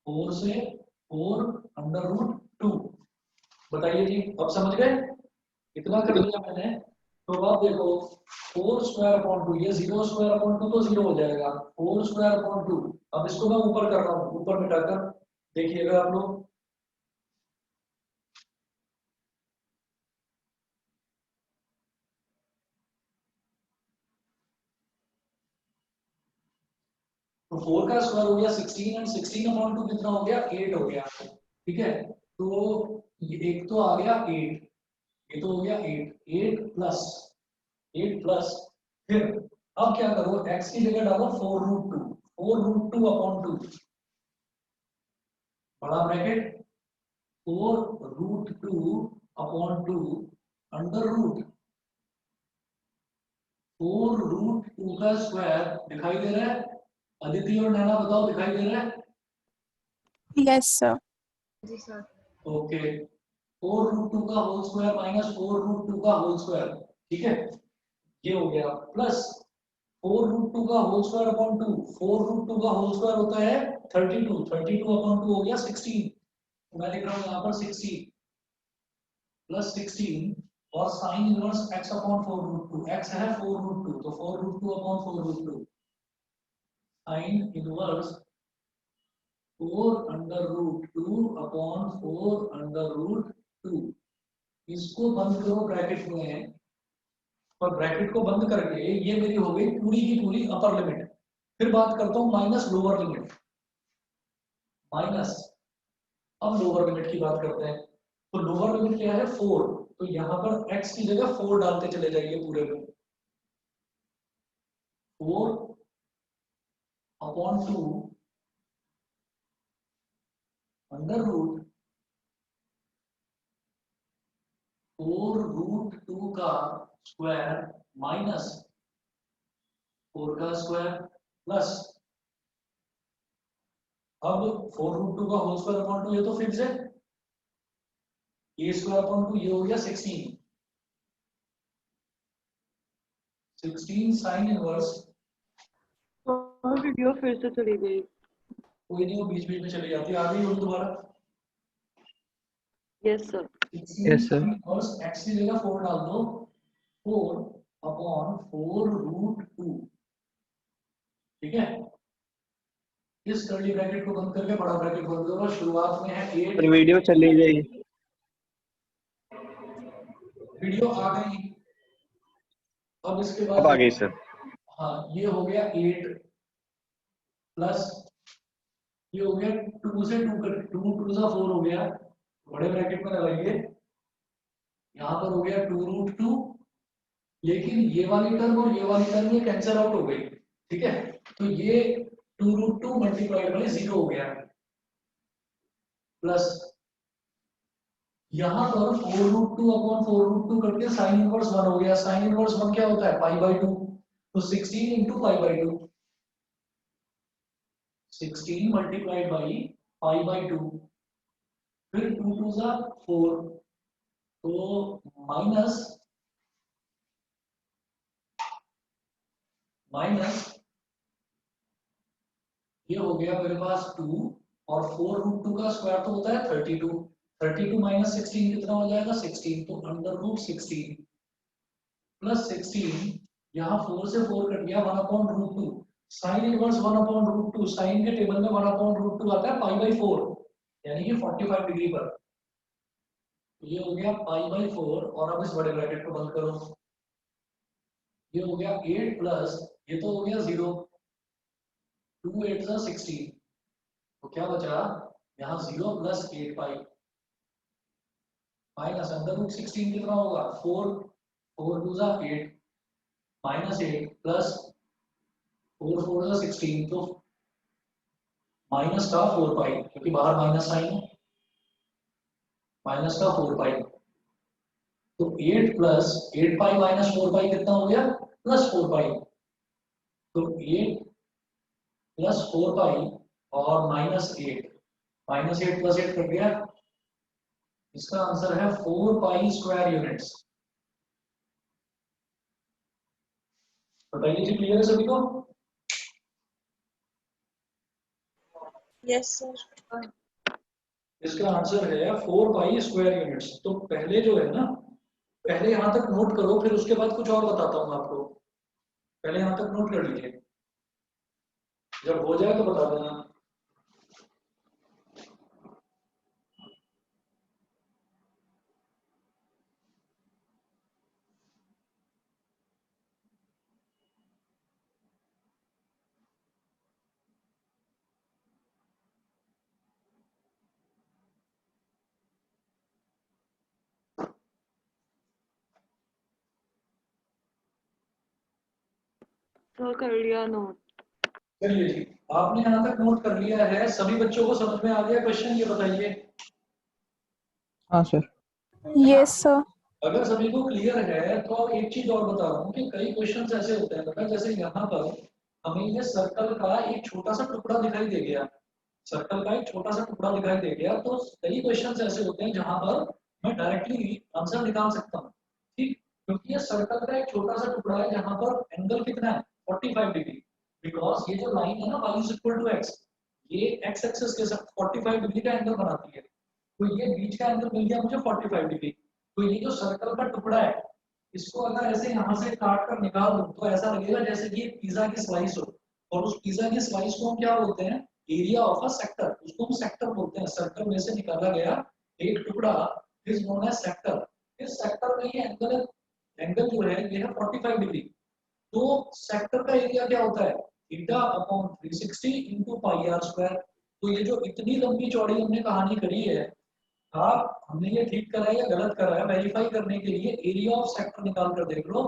4 से 4√2। बताइए जी, अब समझ गए? इतना कर लिया मैंने, तो अब देखो 4 स्क्वायर अपॉन 2, ये 0 स्क्वायर अपॉन 2 तो 0 हो जाएगा, 4 स्क्वायर अपॉन 2। अब इसको मैं ऊपर कर रहा हूँ, ऊपर मिटाकर देखिएगा आप लोग। तो 4 का स्क्वायर हो गया 16 एंड 16 अपॉन 2 कितना हो गया, 8 हो गया। ठीक है, तो ये एक तो आ गया 8, ये तो हो गया 8 प्लस 8 प्लस, फिर अब क्या करो, x की जगह डालो 4√2 अपॉन 2, बड़ा ब्रैकेट 4√2 अपॉन 2 अंडर रूट 4√2 का स्क्वायर दिखाई दे रहा है? अदिति और नैना बताओ, दिखाई दे रहा है? Yes, sir. ओके, 4√2 का होल स्क्वायर माइनस 4√2 का होल स्क्वायर, ठीक है, ये हो गया, प्लस 4√2 का होल स्क्वायर अपॉन 2, 4√2 का होल स्क्वायर होता है 32, 32 अपॉन 2 हो गया 16, तो मैं लिख रहा हूँ यहाँ पर 60 प्लस 16 और sine inverse x upon 4√2, x है 4√2, तो 4√2 upon 4√2 sine inverse 4 under root 2 upon 4 under root 2। इसको बंद करो ब्रैकेट में, और ब्रैकेट को बंद करके ये मेरी हो गई पूरी की पूरी अपर लिमिट। फिर बात करता हूँ माइनस लोअर लिमिट, माइनस, अब लोअर लिमिट की बात करते हैं। तो लोअर लिमिट क्या है 4, तो यहाँ पर x की जगह 4 डालते चले जाइए पूरे में, 4 अपॉन 2 अंडर रूट 4√2 का स्क्वायर माइनस 4 का स्क्वायर प्लस, अब 4√2 का होल स्क्वायर अपॉन 2, ये तो फिक्स है, ये स्क्वायर अपॉन 2 ये हो गया 16, 16 साइन इनवर्स, और वीडियो फिर से चली गई। कोई नहीं, वो बीच बीच में चली जाती है, आ गई वो दोबारा। Yes sir. 16 Yes, sir. Sign inverse x की जगह 4 डाल दो, 4 अपॉन 4√2, ठीक है। इस कर्ली ब्रैकेट को बंद करके बड़ा ब्रैकेट बंद करो, शुरुआत में है 8, वीडियो चली गई। वीडियो आ गई। अब इसके अब आ बाद गई सर। हाँ, ये हो गया 8 प्लस, ये हो गया 2 से 2 कर 2 2 सा 4 हो गया, बड़े ब्रैकेट में लगाइए, यहाँ पर हो गया 2√2, लेकिन ये वाली टर्म और ये वाली टर्म ये कैंसिल आउट हो गई, ठीक है, तो ये 2√2 मल्टीप्लाइड बाई 0 हो गया, प्लस यहाँ पर 4√2 अपॉन 4√2 करके साइन इनवर्स 1 हो गया, साइन इनवर्स 1 क्या होता है π/2, तो 16 इंटू π/2, 16 मल्टीप्लाइड बाई π/2, फिर 2 2 सा 4, तो माइनस ये हो गया मेरे पास 2, और 4√2 का स्क्वायर तो होता है 32, 32 माइनस 16 कितना हो जाएगा 16, तो अंडर रूट 16 प्लस 16, यहाँ 4 से 4 कट गया, 1/√2, साइन इनवर्स 1/√2, साइन के टेबल में 1/√2 आता है π/4, यानी कि 45 डिग्री पर, तो ये हो गया π/4, और अब इस बड़े ब्रैकेट को बंद करो, ये हो गया 8 प्लस, ये तो हो गया 0, 2 8 सा 16, तो क्या बचा यहाँ 0 plus 8 pi minus under root 16 कितना होगा 4, 4 2 सा 8 माइनस 8 प्लस 4 4 सा 16, तो माइनस का 4 पाई, क्योंकि बाहर माइनस साइन है, माइनस का 4 पाई, तो 8 प्लस 8 पाई माइनस 4 पाई कितना हो गया प्लस 4 पाई, तो 8 प्लस 4 पाई और माइनस 8 प्लस 8 कट गया, इसका आंसर है 4 पाई स्क्वायर यूनिट्स। बताइए जी, क्लियर है सभी को? Yes, sir. इसका आंसर है 4 पाई स्क्वायर यूनिट्स। तो पहले जो है ना, पहले यहाँ तक नोट करो, फिर उसके बाद कुछ और बताता हूँ आपको। पहले यहाँ तक नोट कर लीजिए, जब हो जाए तो बता देना। तो कर लिया नोट। चलिए जी, आपने यहाँ तक नोट कर लिया है, सभी बच्चों को समझ में आ गया क्वेश्चन, ये बताइए। हाँ सर। Yes, sir. अगर सभी को क्लियर है तो अब एक चीज और बता रहा हूँ कि कई क्वेश्चंस ऐसे होते हैं बेटा, जैसे यहाँ पर हमें ये सर्कल का एक छोटा सा टुकड़ा दिखाई दे गया, सर्कल का एक छोटा सा टुकड़ा दिखाई दे गया, तो कई क्वेश्चंस ऐसे होते हैं जहां पर मैं डायरेक्टली आंसर निकाल सकता हूँ, ठीक, क्योंकि ये सर्कल का एक छोटा सा टुकड़ा है जहां पर एंगल कितना है 45 डिग्री, बिकॉज ये जो लाइन है ना y is equal to x, ये x एक्सिस के साथ 45 डिग्री का एंगल बनाती है, तो ये बीच का एंगल मिल गया मुझे 45 डिग्री। तो ये जो सर्कल का टुकड़ा है, इसको अगर ऐसे यहाँ से काट कर निकाल दूं तो ऐसा लगेगा जैसे कि पिज्जा की स्लाइस हो, और उस पिज्जा की स्लाइस को हम क्या बोलते हैं, एरिया ऑफ अ सेक्टर, उसको हम सेक्टर बोलते हैं। सर्कल में से निकाला गया एक टुकड़ा इज नोन एज सेक्टर। इस सेक्टर में ये एंगल, एंगल जो है ये है 45 डिग्री। तो सेक्टर का एरिया क्या होता है, theta upon 360 into pi r square. तो ये जो इतनी लंबी चौड़ी हमने कहानी करी है, आप हमने ये ठीक करा है या गलत करा है वेरीफाई करने के लिए एरिया ऑफ सेक्टर निकाल कर देख लो।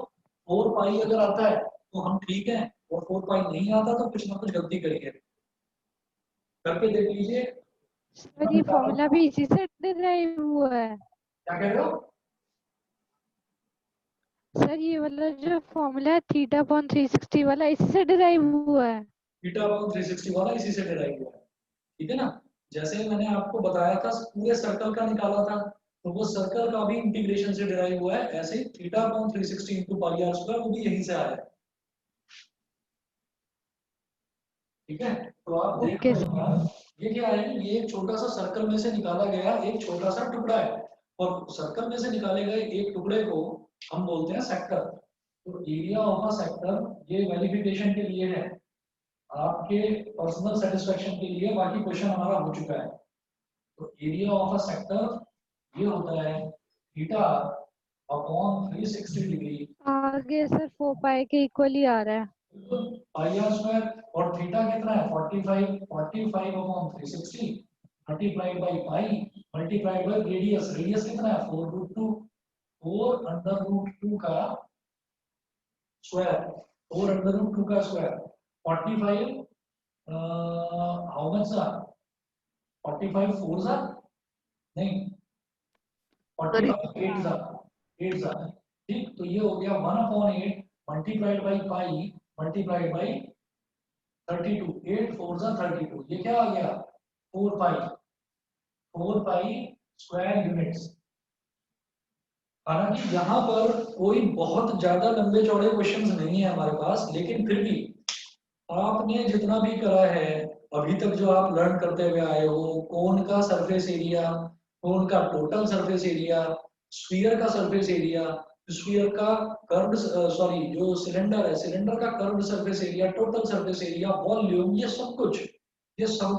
4 पाई अगर आता है तो हम ठीक हैं, और 4 पाई नहीं आता तो कुछ ना कुछ गलती करिए, करके देख लीजिए। सर ये फॉर्मूला भी इसी से डिराइव हुआ है। क्या कह रहे हो? सर ये वाला जो फॉर्मूला है थीटा अपॉन 360 वाला, इससे डिराइव हुआ है। थीटा अपॉन 360 वाला इसी से डिराइव हुआ है, ठीक है ना। जैसे मैंने आपको बताया था पूरे सर्कल का निकाला था, तो वो सर्कल का भी इंटीग्रेशन से डिराइव हुआ है, ऐसे ही theta upon 360 into pi r square वो भी यहीं से आया है, ठीक है। तो आप देख ओके लो ये क्या है, ये एक छोटा सा सर्कल में से निकाला गया एक छोटा सा टुकड़ा है, और सर्कल में से निकाले गए एक टुकड़े को हम बोलते हैं सेक्टर। तो एरिया ऑफ अ सेक्टर ये वेरिफिकेशन के लिए है, आपके पर्सनल सेटिस्फेक्शन के लिए, बाकी क्वेश्चन हमारा हो चुका है। तो एरिया ऑफ अ सेक्टर ये होता है थीटा अपॉन 360 डिग्री, आगे सर 4 पाई के इक्वल ही आ रहा है। पाई आर स्क्वायर, और थीटा कितना है 45 upon 360 multiplied by pi multiplied by radius, radius कितना है 4√2, 4 अंडर रूट 2 का स्क्वायर, 4 अंडर रूट 2 का स्क्वायर, 45 हाउ मच सा 45 4 सा नहीं 45 8 सा 8 सा, ठीक। तो ये हो गया 1/8 multiplied by pi multiplied by 32, 8 4 सा 32, ये क्या आ गया 4 पाई स्क्वायर यूनिट्स। हालांकि यहाँ पर कोई बहुत ज्यादा लंबे चौड़े क्वेश्चंस नहीं है हमारे पास, लेकिन फिर भी आपने जितना भी करा है अभी तक, जो आप लर्न करते हुए आए हो, कोन का सरफेस एरिया, कोन का टोटल सरफेस एरिया, स्फीयर का सरफेस एरिया, स्फीयर का कर्व्ड, सॉरी जो सिलेंडर है सिलेंडर का curved surface area, total surface area, volume, ये सब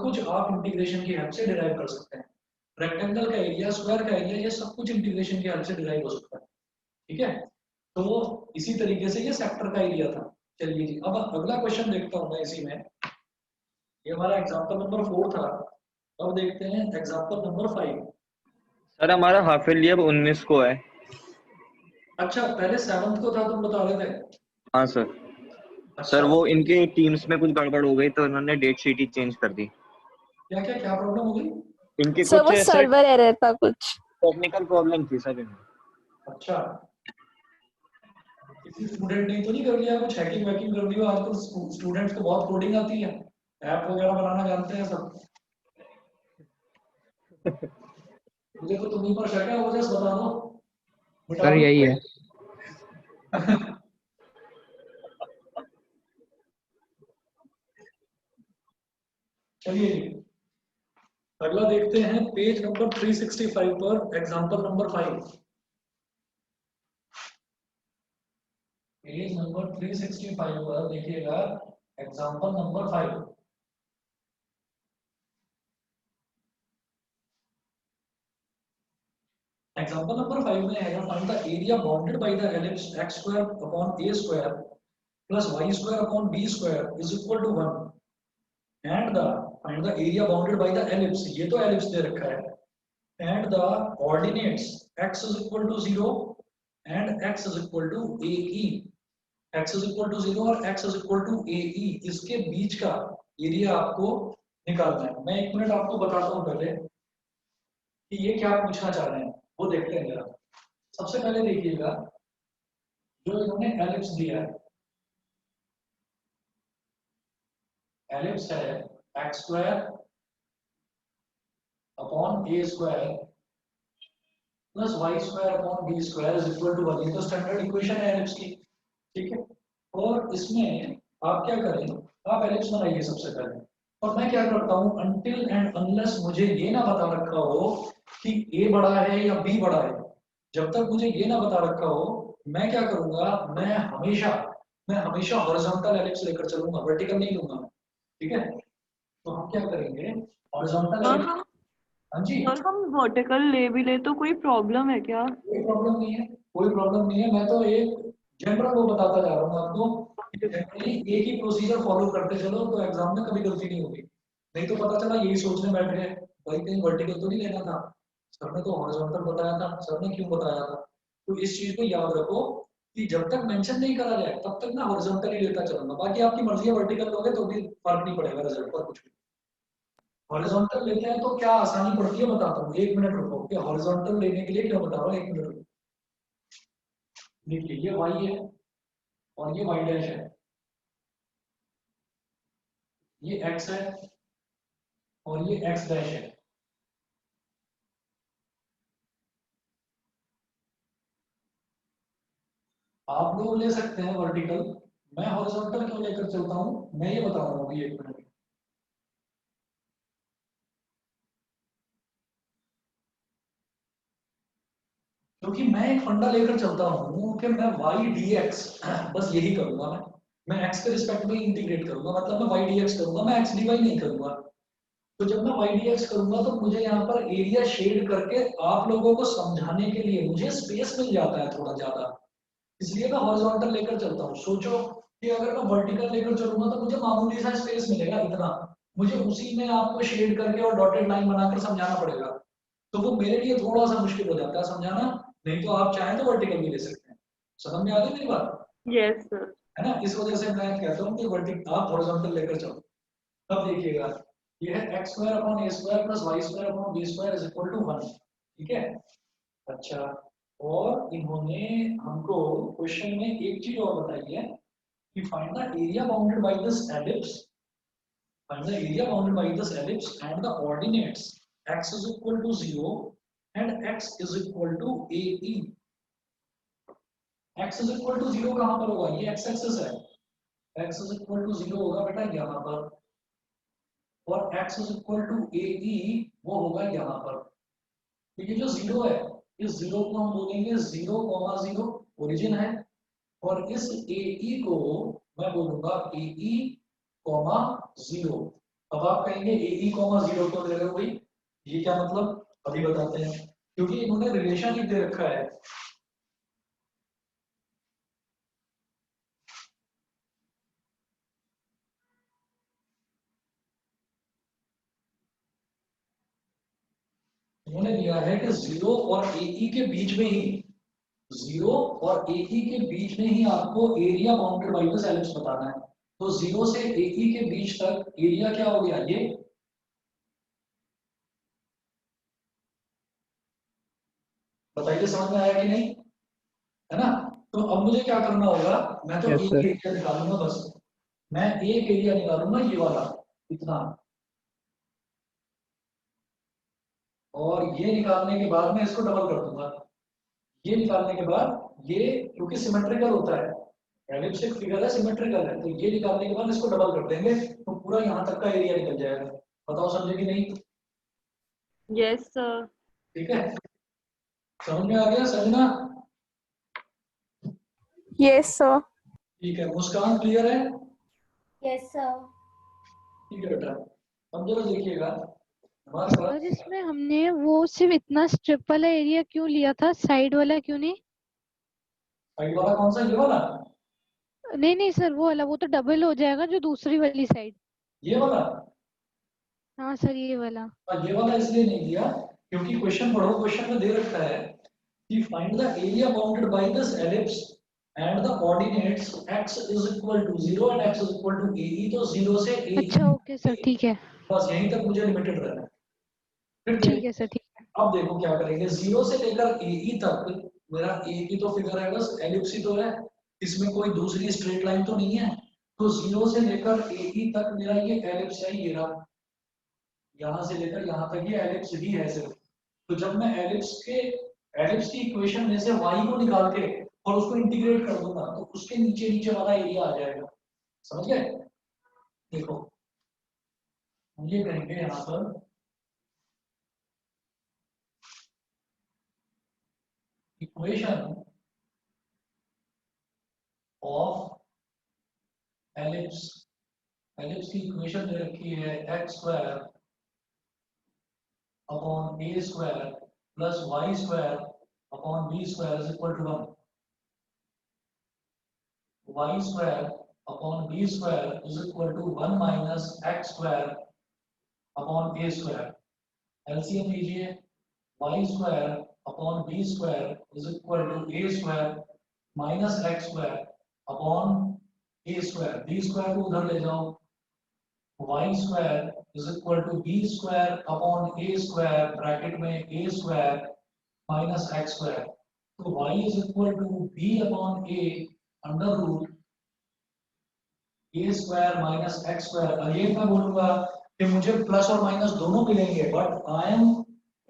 कुछ आप इंटीग्रेशन की हेल्प से डिराइव कर सकते हैं। रेक्टेंगल का एरिया, स्क्वायर का एरिया, ये सब कुछ इंटीग्रेशन की हेल्प से डिराइव हो सकता है, ठीक है। तो इसी तरीके से ये सेक्टर का एरिया था। चलिए जी, अब अगला क्वेश्चन देखता हूं मैं इसी में, ये हमारा एग्जांपल नंबर 4 था। अब देखते हैं एग्जांपल नंबर 5। सर हमारा हाफ ईयरली अब 19 को है। अच्छा, पहले 7th को था तुम बता रहे थे। हाँ सर। अच्छा, सर वो इनके टीम्स में कुछ गड़बड़ हो गई तो उन्होंने डेट शीट ही चेंज कर दी। क्या क्या क्या प्रॉब्लम हो गई? इनके सर कुछ वो सर सर्वर एरर था कुछ। टेक्निकल प्रॉब्लम थी सर इनमें। अच्छा, किसी स्टूडेंट ने तो नहीं कर लिया कुछ हैकिंग वैकिंग कर दी हो? आजकल स्टूडेंट्स को बहुत कोडिंग आती है, ऐप वगैरह बनाना जानते हैं सब। मुझे तो तुम्हीं पर शक है, वो जस्ट बता दो, मिटा सर दो। यही है। चलिए अगला देखते हैं पेज नंबर 365 पर एग्जांपल नंबर 5। पेज नंबर 365 पर देखिएगा एग्जांपल नंबर 5। एग्जांपल नंबर 5 में है find the area bounded by the ellipse x square upon a square plus y square upon b square is equal to 1 and the find the area bounded by the ellipse, ये तो ellipse दे रखा है, and the coordinates x is equal to 0 and x is equal to ae, x is equal to 0 और x is equal to ae, इसके बीच का area आपको निकालना है। मैं एक मिनट आपको बताता हूँ पहले कि ये क्या पूछना चाह रहे हैं, वो देखते हैं जरा। सबसे पहले देखिएगा जो इन्होंने एलिप्स दिया है, एलिप्स है x square upon a square plus y square upon b square is equal to 1। ये तो स्टैंडर्ड इक्वेशन है एलिप्स की, ठीक है। और इसमें आप क्या करें, आप एलिप्स बनाइए सबसे पहले, और मैं क्या करता हूँ अनटिल एंड अनलेस मुझे ये ना बता रखा हो कि ए बड़ा है या बी बड़ा है, जब तक मुझे ये ना बता रखा हो मैं क्या करूंगा, मैं हमेशा हॉरिजॉन्टल एलिप्स लेकर चलूंगा, वर्टिकल नहीं लूंगा, ठीक है। तो हम क्या करेंगे, हॉरिजॉन्टल सर एलिप्स। हम हाँ जी, सर हम वर्टिकल ले भी ले तो कोई प्रॉब्लम है क्या? कोई प्रॉब्लम नहीं है, कोई प्रॉब्लम नहीं है। मैं तो एक जनरल वो बताता जा रहा हूँ आपको, जनरली एक ही प्रोसीजर फॉलो करते चलो तो एग्जाम में कभी गलती नहीं होगी। नहीं तो पता चला यही सोचने बैठ गए भाई कहीं वर्टिकल तो नहीं लेना था, सर ने तो हॉरिजॉन्टल बताया था, सर ने क्यों बताया था। तो इस चीज को याद रखो कि जब तक मेंशन नहीं करा जाए तब तक ना हॉरिजॉन्टल ही लेता चलूंगा, बाकी आपकी मर्जी है वर्टिकल लोगे तो भी फर्क नहीं पड़ेगा रिजल्ट पर कुछ भी। हॉरिजॉन्टल लेते हैं तो क्या आसानी पड़ती है बताता हूँ, एक मिनट रुको कि हॉरिजॉन्टल लेने के लिए क्या बता रहा हूँ, एक मिनट रुको। देखिए ये y है और ये y डैश है, ये x है और ये x डैश है। आप लोग ले सकते हैं वर्टिकल, मैं हॉरिजॉन्टल क्यों लेकर चलता हूँ मैं ये बता रहा हूँ अभी, एक मिनट। क्योंकि मैं एक फंडा लेकर चलता हूँ कि मैं y dx बस यही करूंगा, मैं x के रिस्पेक्ट में इंटीग्रेट करूंगा, मतलब मैं y dx करूंगा, मैं x dy नहीं करूंगा। तो जब मैं y dx करूंगा तो मुझे यहाँ पर एरिया शेड करके आप लोगों को समझाने के लिए मुझे स्पेस मिल जाता है थोड़ा ज्यादा, इसलिए मैं हॉरिजॉन्टल लेकर चलता हूँ। सोचो कि अगर मैं वर्टिकल लेकर चलूंगा तो मुझे मामूली सा स्पेस मिलेगा इतना, मुझे उसी में आपको शेड करके और डॉटेड लाइन बनाकर समझाना पड़ेगा, तो वो मेरे लिए थोड़ा सा मुश्किल हो जाता है समझाना। नहीं तो आप चाहें तो वर्टिकल भी ले सकते हैं। समझ में आ गई मेरी बात, यस सर। है ना। इस वजह से मैं कहता हूँ कि वर्टिकल आप हॉरिजॉन्टल लेकर चलो। तब देखिएगा ये है x square upon a square plus y square upon b square is equal to 1, ठीक है। अच्छा, और इन्होंने हमको क्वेश्चन में एक चीज और बताई है कि find the area bounded by this ellipse, find the area bounded by this ellipse and the coordinates x is equal to 0 and x is equal to ae। x is equal to 0 कहां पर होगा, ये x axis है, x is equal to 0 होगा बेटा यहाँ पर, और x is equal to ae वो होगा यहाँ पर। तो ये जो 0 है, इस 0 को हम बोलेंगे 0,0 ओरिजिन है, और इस ae को मैं बोलूंगा ae, 0। अब आप कहेंगे ae, 0 क्यों ले रहे हो भाई, ये क्या मतलब, अभी बताते हैं। क्योंकि इन्होंने रिलेशन ही दे रखा है, इन्होंने दिया है कि 0 और ae के बीच में ही, 0 और ae के बीच में ही आपको area bounded by this ellipse बताना है। तो 0 से ae के बीच तक एरिया क्या हो गया, ये बताइए समझ में आया कि नहीं, है ना। तो अब मुझे क्या करना होगा, मैं तो Yes, एक sir. एरिया निकालूंगा बस, मैं एक एरिया निकालूंगा ये वाला इतना, और ये निकालने के बाद मैं इसको डबल कर दूंगा। ये निकालने के बाद ये, क्योंकि सिमेट्रिकल होता है, एलिप्स एक फिगर है सिमेट्रिकल है, तो ये निकालने के बाद इसको डबल कर देंगे तो पूरा यहाँ तक का एरिया निकल जाएगा। बताओ समझे कि नहीं, यस सर। ठीक है, समझ में आ गया, समझना। Yes, sir. ठीक है, मुस्कान क्लियर है? Yes sir. ठीक है बेटा, अब जरा देखिएगा हमारे सर पास इसमें हमने वो सिर्फ इतना स्ट्रिप वाला एरिया क्यों लिया था, साइड वाला क्यों नहीं? साइड वाला कौन सा, ये वाला? नहीं नहीं सर, वो वाला, वो तो डबल हो जाएगा जो दूसरी वाली साइड। ये वाला? हाँ सर ये वाला। ये वाला इसलिए नहीं दिया क्योंकि क्वेश्चन पढ़ो, क्वेश्चन में दे रखा है कि find the area bounded by this ellipse and the coordinates x is equal to 0 and x is equal to ae, तो 0 से ae अच्छा ओके सर, ठीक है बस यहीं तक मुझे लिमिटेड रहना है। फिर ठीक है सर, ठीक है। अब देखो क्या करेंगे, 0 से लेकर ae तक मेरा a की तो फिगर है, बस एलिप्स ही तो है, इसमें कोई दूसरी स्ट्रेट लाइन तो नहीं है, तो 0 से लेकर ae तक मेरा ये एलिप्स है, ये रहा, यहां से लेकर यहां तक ये एलिप्स ही है सिर्फ। तो जब मैं एलिप्स की इक्वेशन में से y को निकाल के और उसको इंटीग्रेट कर दूंगा तो उसके नीचे नीचे वाला एरिया आ जाएगा, समझ गए? देखो हम ये कहेंगे यहाँ पर इक्वेशन ऑफ एलिप्स, एलिप्स की इक्वेशन दे रखी है x square upon a square plus y square upon b square is equal to 1, y square upon b square is equal to 1 minus x square upon a square. LCM लीजिए, y square upon b square is equal to a square minus x square upon a square, b square को उधर ले जाओ, y square is equal to b square upon a square bracket में a square minus x square, तो y is equal to b upon a under root a square minus x square. Again मैं बोलूंगा कि मुझे plus और minus दोनों मिलेंगे, but I am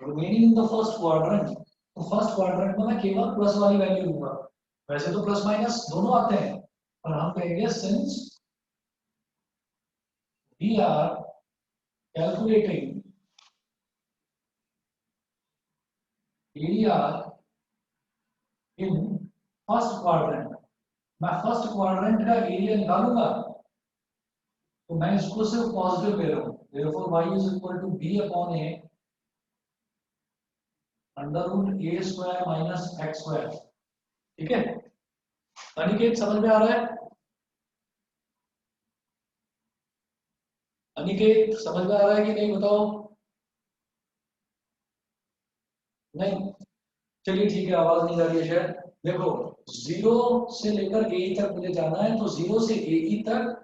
remaining in the first quadrant, तो फर्स्ट क्वाड्रेंट में मैं केवल प्लस वाली वैल्यू लूंगा, वैसे तो प्लस माइनस दोनों आते हैं, पर हम कहेंगे since we are calculating area in first quadrant, मैं फर्स्ट क्वाड्रेंट का एरिया निकालूंगा तो मैं इसको सिर्फ पॉजिटिव ले रहा हूं, therefore y is equal to b upon a under root a square minus x square. ठीक है, अनिकेत समझ में आ रहा है? अनिकेत समझ में आ रहा है कि नहीं, बताओ? नहीं, चलिए ठीक है, आवाज नहीं आ रही है शायद। देखो 0 से लेकर a तक मुझे जाना है, तो 0 से a तक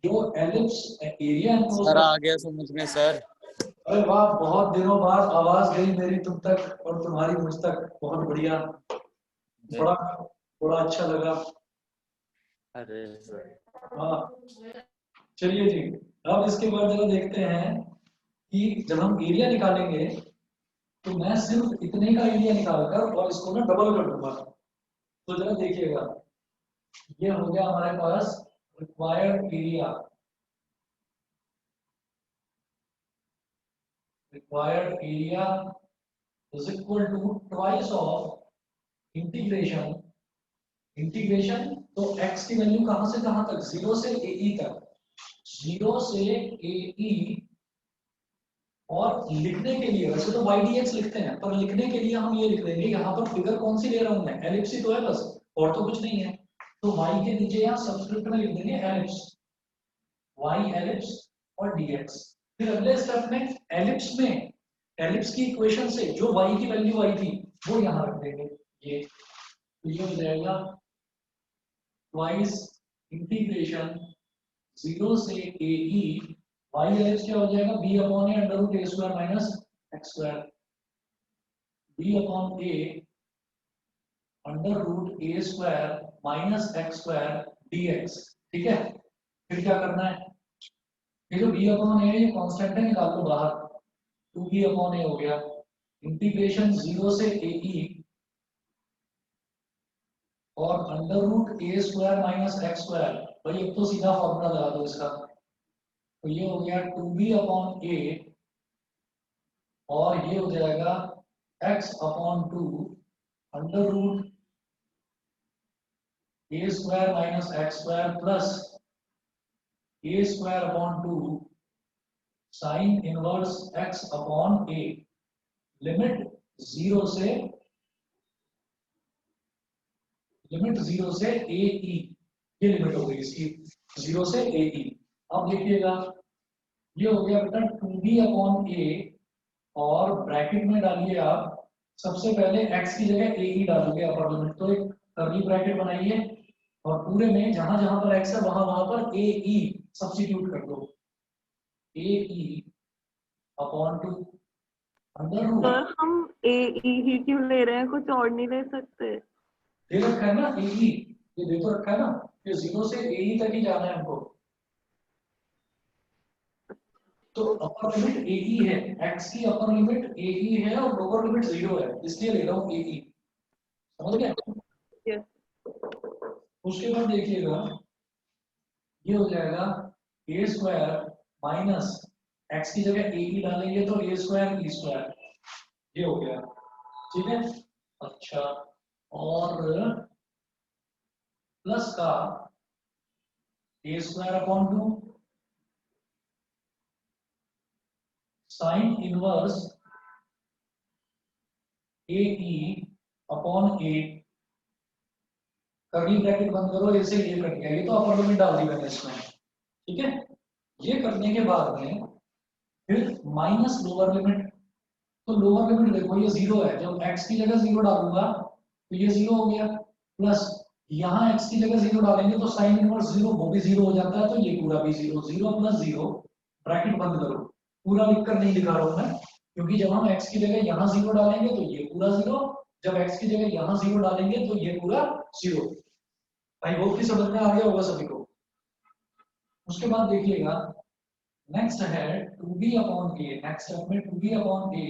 जो एलिप्स एरिया सर आ गया समझ में सर। अरे वाह, बहुत दिनों बाद आवाज गई मेरी तुम तक और तुम्हारी मुझ तक, बहुत बढ़िया, बड़ा बड़ा अच्छा लगा। अरे सर हाँ चलिए जी, अब इसके बाद जरा देखते हैं कि जब हम एरिया निकालेंगे तो मैं सिर्फ इतने का एरिया निकालकर और इसको ना डबल कर दूंगा, तो जरा देखिएगा, ये हो गया हमारे पास required area, required area is equal to twice of integration, integration तो x की वैल्यू कहां से कहां तक, 0 से ae तक, 0 से ae, और लिखने के लिए वैसे तो ydx लिखते हैं, पर लिखने के लिए हम ये लिख देंगे, यहाँ पर फिगर कौन सी ले रहा हूं मैं, एलिप्स ही तो है बस, और तो कुछ नहीं है, तो y के नीचे यहाँ सबस्क्रिप्ट में लिख देंगे एलिप्स, y एलिप्स और dx। फिर अगले स्टेप में एलिप्स में, एलिप्स की इक्वेशन से जो y की वैल्यू आई थी वो यहाँ रख देंगे, ये तो ये हो जाएगा ट्वाइस इंटीग्रेशन 0 से ae, y एलिप्स क्या हो जाएगा, b upon a under root a square minus x square, b upon a under root a square minus x square dx। ठीक है, फिर क्या करना है, ये जो b अपॉन a ये कांस्टेंट है, निकाल लो बाहर, 2b अपॉन a हो गया, इंटीग्रेशन 0 से ae और under root a square minus x square, भाई अब तो सीधा फॉर्मूला लगा दो इसका, तो ये हो गया 2b अपॉन a और ये हो जाएगा x upon 2 under root a square minus x square plus a square upon 2 sine inverse x upon a, limit 0 से ए ई, ये लिमिट हो गई इसकी 0 से ए ई। अब देखिएगा ये हो गया बेटा 2b अपॉन ए, और ब्रैकेट में डालिए आप सबसे पहले x की जगह ए ई डालोगे अपर लिमिट, तो एक कर्ली ब्रैकेट बनाइए और पूरे में जहां जहां पर x है वहां वहां पर ए ई सब्स्टिट्यूट कर दो, a e upon 2 under root, sir हम ए ई ही क्यों ले रहे हैं, कुछ और नहीं ले सकते? दे रखा है ना ए ई, ये दे तो रखा है ना, ये 0 से ए ई तक ही जाना है हमको, तो अपर लिमिट ए ई है, x की अपर लिमिट ए ई है और लोअर लिमिट 0 है, इसलिए ले रहा हूँ ए ई, समझ गए? Yes. उसके बाद देखिएगा ये हो जाएगा ए स्क्वायर माइनस एक्स की जगह ए ई डालेंगे तो ए स्क्वायर ई स्क्वायर, ये हो गया, ठीक है। अच्छा, और प्लस का ए स्क्वायर अपॉन 2 साइन इनवर्स ए ई अपॉन ए, कर्ली ब्रैकेट बंद करो, ऐसे ये कट गया, ये तो अपर लिमिट डाल दी मैंने इसमें, ठीक है। ये करने के बाद में फिर माइनस लोअर लिमिट, तो लोअर लिमिट देखो ये 0 है, जब x की जगह 0 डालूंगा तो ये 0 हो गया, प्लस यहाँ x की जगह 0 डालेंगे तो साइन इनवर्स 0 वो भी 0 हो जाता है, तो ये पूरा भी 0, 0 प्लस 0 ब्रैकेट बंद करो, पूरा लिखकर नहीं दिखा रहा हूं मैं, क्योंकि जब हम x की जगह यहाँ 0 डालेंगे तो ये पूरा 0, जब x की जगह यहाँ 0 डालेंगे तो ये पूरा 0। भाई होप की समझ में आ गया होगा सभी को। उसके बाद देखिएगा नेक्स्ट है 2b upon a, next step में 2b अपॉन a,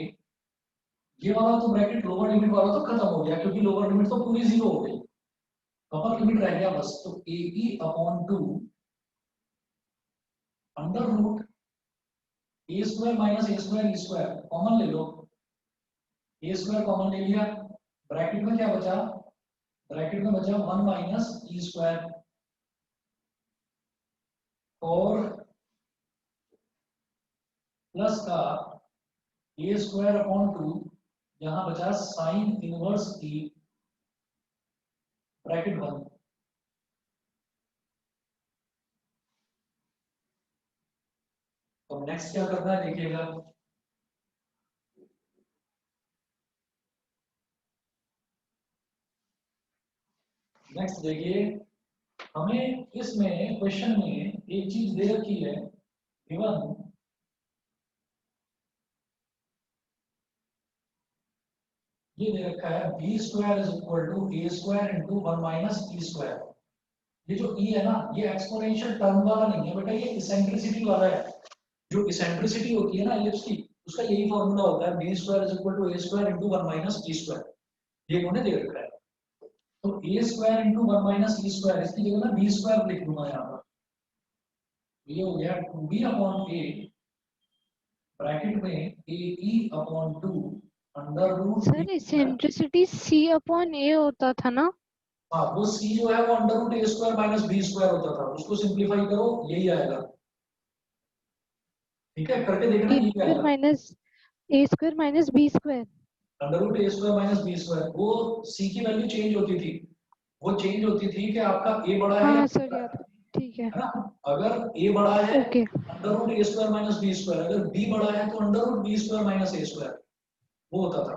ये वाला तो ब्रैकेट लोअर लिमिट वाला तो खत्म हो गया क्योंकि लोअर लिमिट तो पूरी 0 हो गई, अपर लिमिट रह गया बस, तो a e upon 2 under root a square minus a square e square, common ले लो, ए स्क्वायर कॉमन ले लिया, ब्रैकेट में क्या बचा, ब्रैकेट में बचा 1 माइनस ई स्क्वायर, और प्लस का ए स्क्वायर अपॉन 2, यहां बचा साइन इनवर्स ई, ब्रैकेट बंद। तो नेक्स्ट क्या करना है देखिएगा, नेक्स्ट देखिए हमें इसमें क्वेश्चन में एक चीज दे रखी है, गिवन ये दे रखा है b square is equal to a square into 1 minus e square. ये जो ई है ना, ये एक्सपोनेंशियल टर्म वाला नहीं है बेटा, ये इसेंट्रिसिटी वाला है। जो इसेंट्रिसिटी होती है ना एलिप्स की, उसका यही फॉर्मूला होता है, b square is equal to a square into 1 minus e square, ये इन्होंने दे रखा है। तो a square into 1 minus e square, इसकी जगह ना बी स्क्वायर लिख दूंगा यहाँ पर, ये हो गया 2b अपॉन ए, ब्रैकेट में a e upon 2 under root, sir eccentricity c upon a होता था ना? हाँ वो c जो है वो under root a square minus b square होता था, उसको सिंप्लीफाई करो यही आएगा, ठीक है, करके देखना यही आएगा, a square minus b square, under root a square minus b square. वो c की वैल्यू चेंज होती थी, वो चेंज होती थी कि आपका a बड़ा है हाँ या सर याद है, ठीक है, ना, अगर a बड़ा है okay, under root a square minus b square, अगर b बड़ा है तो under root b square minus a square, वो होता था,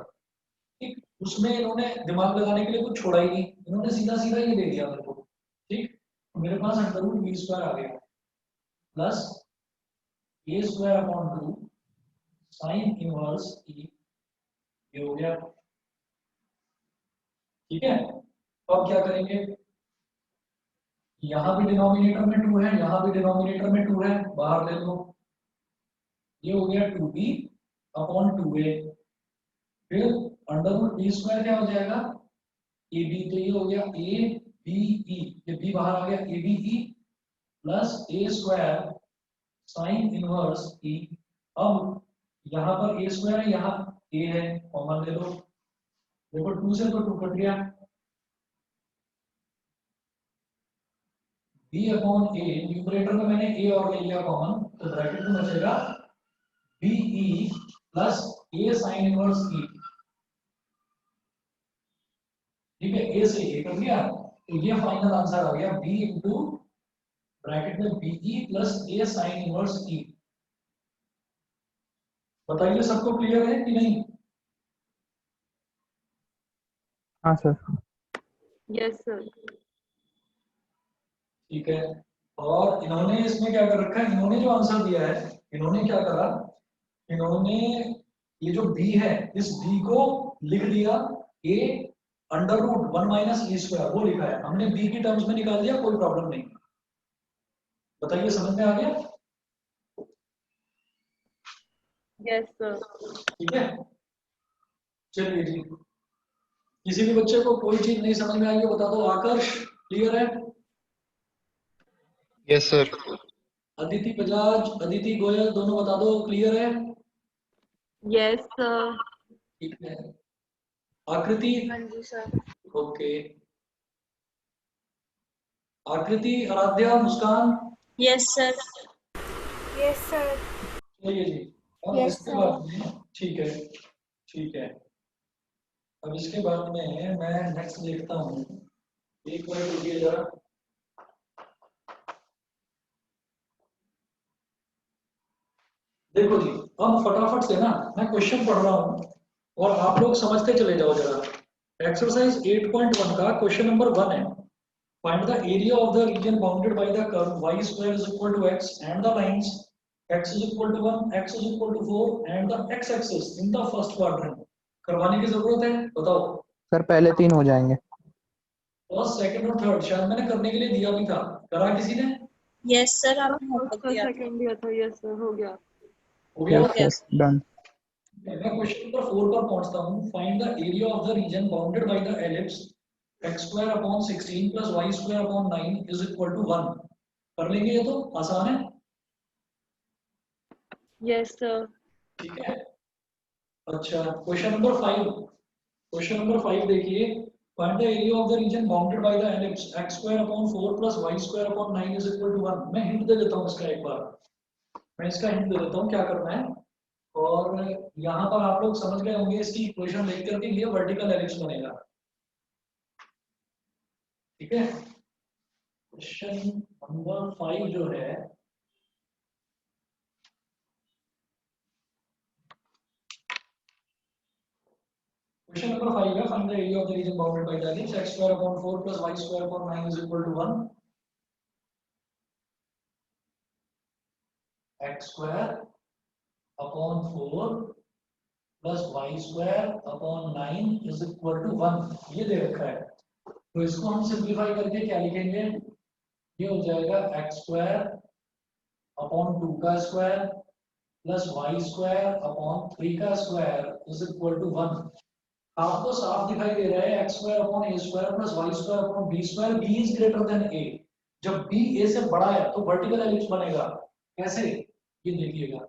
ठीक। उसमें इन्होंने दिमाग लगाने के लिए कुछ छोड़ा ही नहीं, इन्होंने सीधा सीधा ये दे दिया मेरे को, ठीक। तो मेरे पास अंडर रूट बी स्क्वायर आ गया plus a square upon 2 sine inverse e, ये हो गया, ठीक है। तो अब क्या करेंगे, यहाँ भी डिनोमिनेटर में 2 है, यहाँ भी डिनोमिनेटर में 2 है, बाहर ले लो, ये हो गया 2b अपॉन 2a, फिर अंडर रूट बी स्क्वायर क्या हो जाएगा ए बी, तो ये हो गया ए बी ई, ये बी बाहर आ गया, a b e plus a square sine inverse e. अब यहाँ पर ए स्क्वायर है, यहाँ ए है, कॉमन ले लो, देखो 2 से तो 2 कट गया, b अपॉन a, न्यूमरेटर में मैंने a और ले लिया कॉमन, तो ब्रैकेट में बचेगा be plus a sine inverse e। ठीक है, a से a कर दिया, तो ये फाइनल आंसर आ गया b इंटू ब्रैकेट में be plus a sine inverse e। बताइए सबको क्लियर है कि नहीं? हाँ सर। Yes sir. ठीक है, और इन्होंने इसमें क्या कर रखा है, इन्होंने जो आंसर दिया है, इन्होंने क्या करा, इन्होंने ये जो b है, इस b को लिख दिया a under root 1 minus e square, वो लिखा है हमने, b की टर्म्स में निकाल दिया, कोई प्रॉब्लम नहीं। बताइए समझ में आ गया? Yes sir. ठीक है, चलिए जी, किसी भी बच्चे को कोई चीज नहीं समझ में आई है बता दो। आकर्ष क्लियर है? Yes sir. अदिति बजाज, अदिति गोयल, दोनों बता दो क्लियर है? Yes sir. ठीक है, आकृति? हाँ जी sir. Okay, Aakriti, Aaradhya, Muskan? Yes sir. Yes, sir. चलिए जी, अब Yes, इसके sir. बाद में, ठीक है ठीक है, अब इसके बाद में मैं नेक्स्ट देखता हूँ, एक मिनट रुकिए जरा। देखो जी, अब फटाफट से ना मैं क्वेश्चन पढ़ रहा हूँ और आप लोग समझते चले जाओ जरा। एक्सरसाइज 8.1 का क्वेश्चन नंबर 1 है, find the area of the region bounded by the curve y square is equal to x and the lines x is equal to 1, x is equal to 4 and the x axis in the first quadrant. करवाने की जरूरत है? बताओ। Sir पहले 3 हो जाएंगे। First, second और third शायद मैंने करने के लिए दिया भी था, करा किसी ने? यस सर, आपने होमवर्क सर दिया था। सेकंड दिया था। यस सर, हो गया। हो गया? Yes sir, done. मैं क्वेश्चन नंबर 4 पर पहुंचता हूं। Find the area of the region bounded by the ellipse x square upon 16 plus y square upon 9 is equal to 1। कर लेंगे, ये तो आसान है। Yes sir. ठीक है, अच्छा क्वेश्चन नंबर 5, क्वेश्चन नंबर 5 देखिए, find the area of the region bounded by the ellipse x square upon 4 plus y square upon 9 is equal to 1। मैं हिंट दे देता हूं इसका, एक बार मैं इसका हिंट दे देता हूं क्या करना है, और यहाँ पर आप लोग समझ गए होंगे इसकी इक्वेशन देख करके, ये वर्टिकल एलिप्स बनेगा। ठीक है, क्वेश्चन नंबर 5 जो है, क्वेश्चन नंबर 5 है, find the area of the region bounded by the ellipse x square upon 4 plus y square upon 9 is equal to 1। x square upon 4 plus y square upon 9 is equal to 1, ये दे रखा है। तो इसको हम simplify करके क्या लिखेंगे, ये हो जाएगा x स्क्वायर अपॉन 2 का square plus y square upon 3 का स्क्वायर इज इक्वल टू 1। आपको साफ दिखाई दे रहा है x square upon a square plus y square upon b square, b is greater than a। जब b a से बड़ा है तो वर्टिकल एलिप्स बनेगा। कैसे, ये देखिएगा,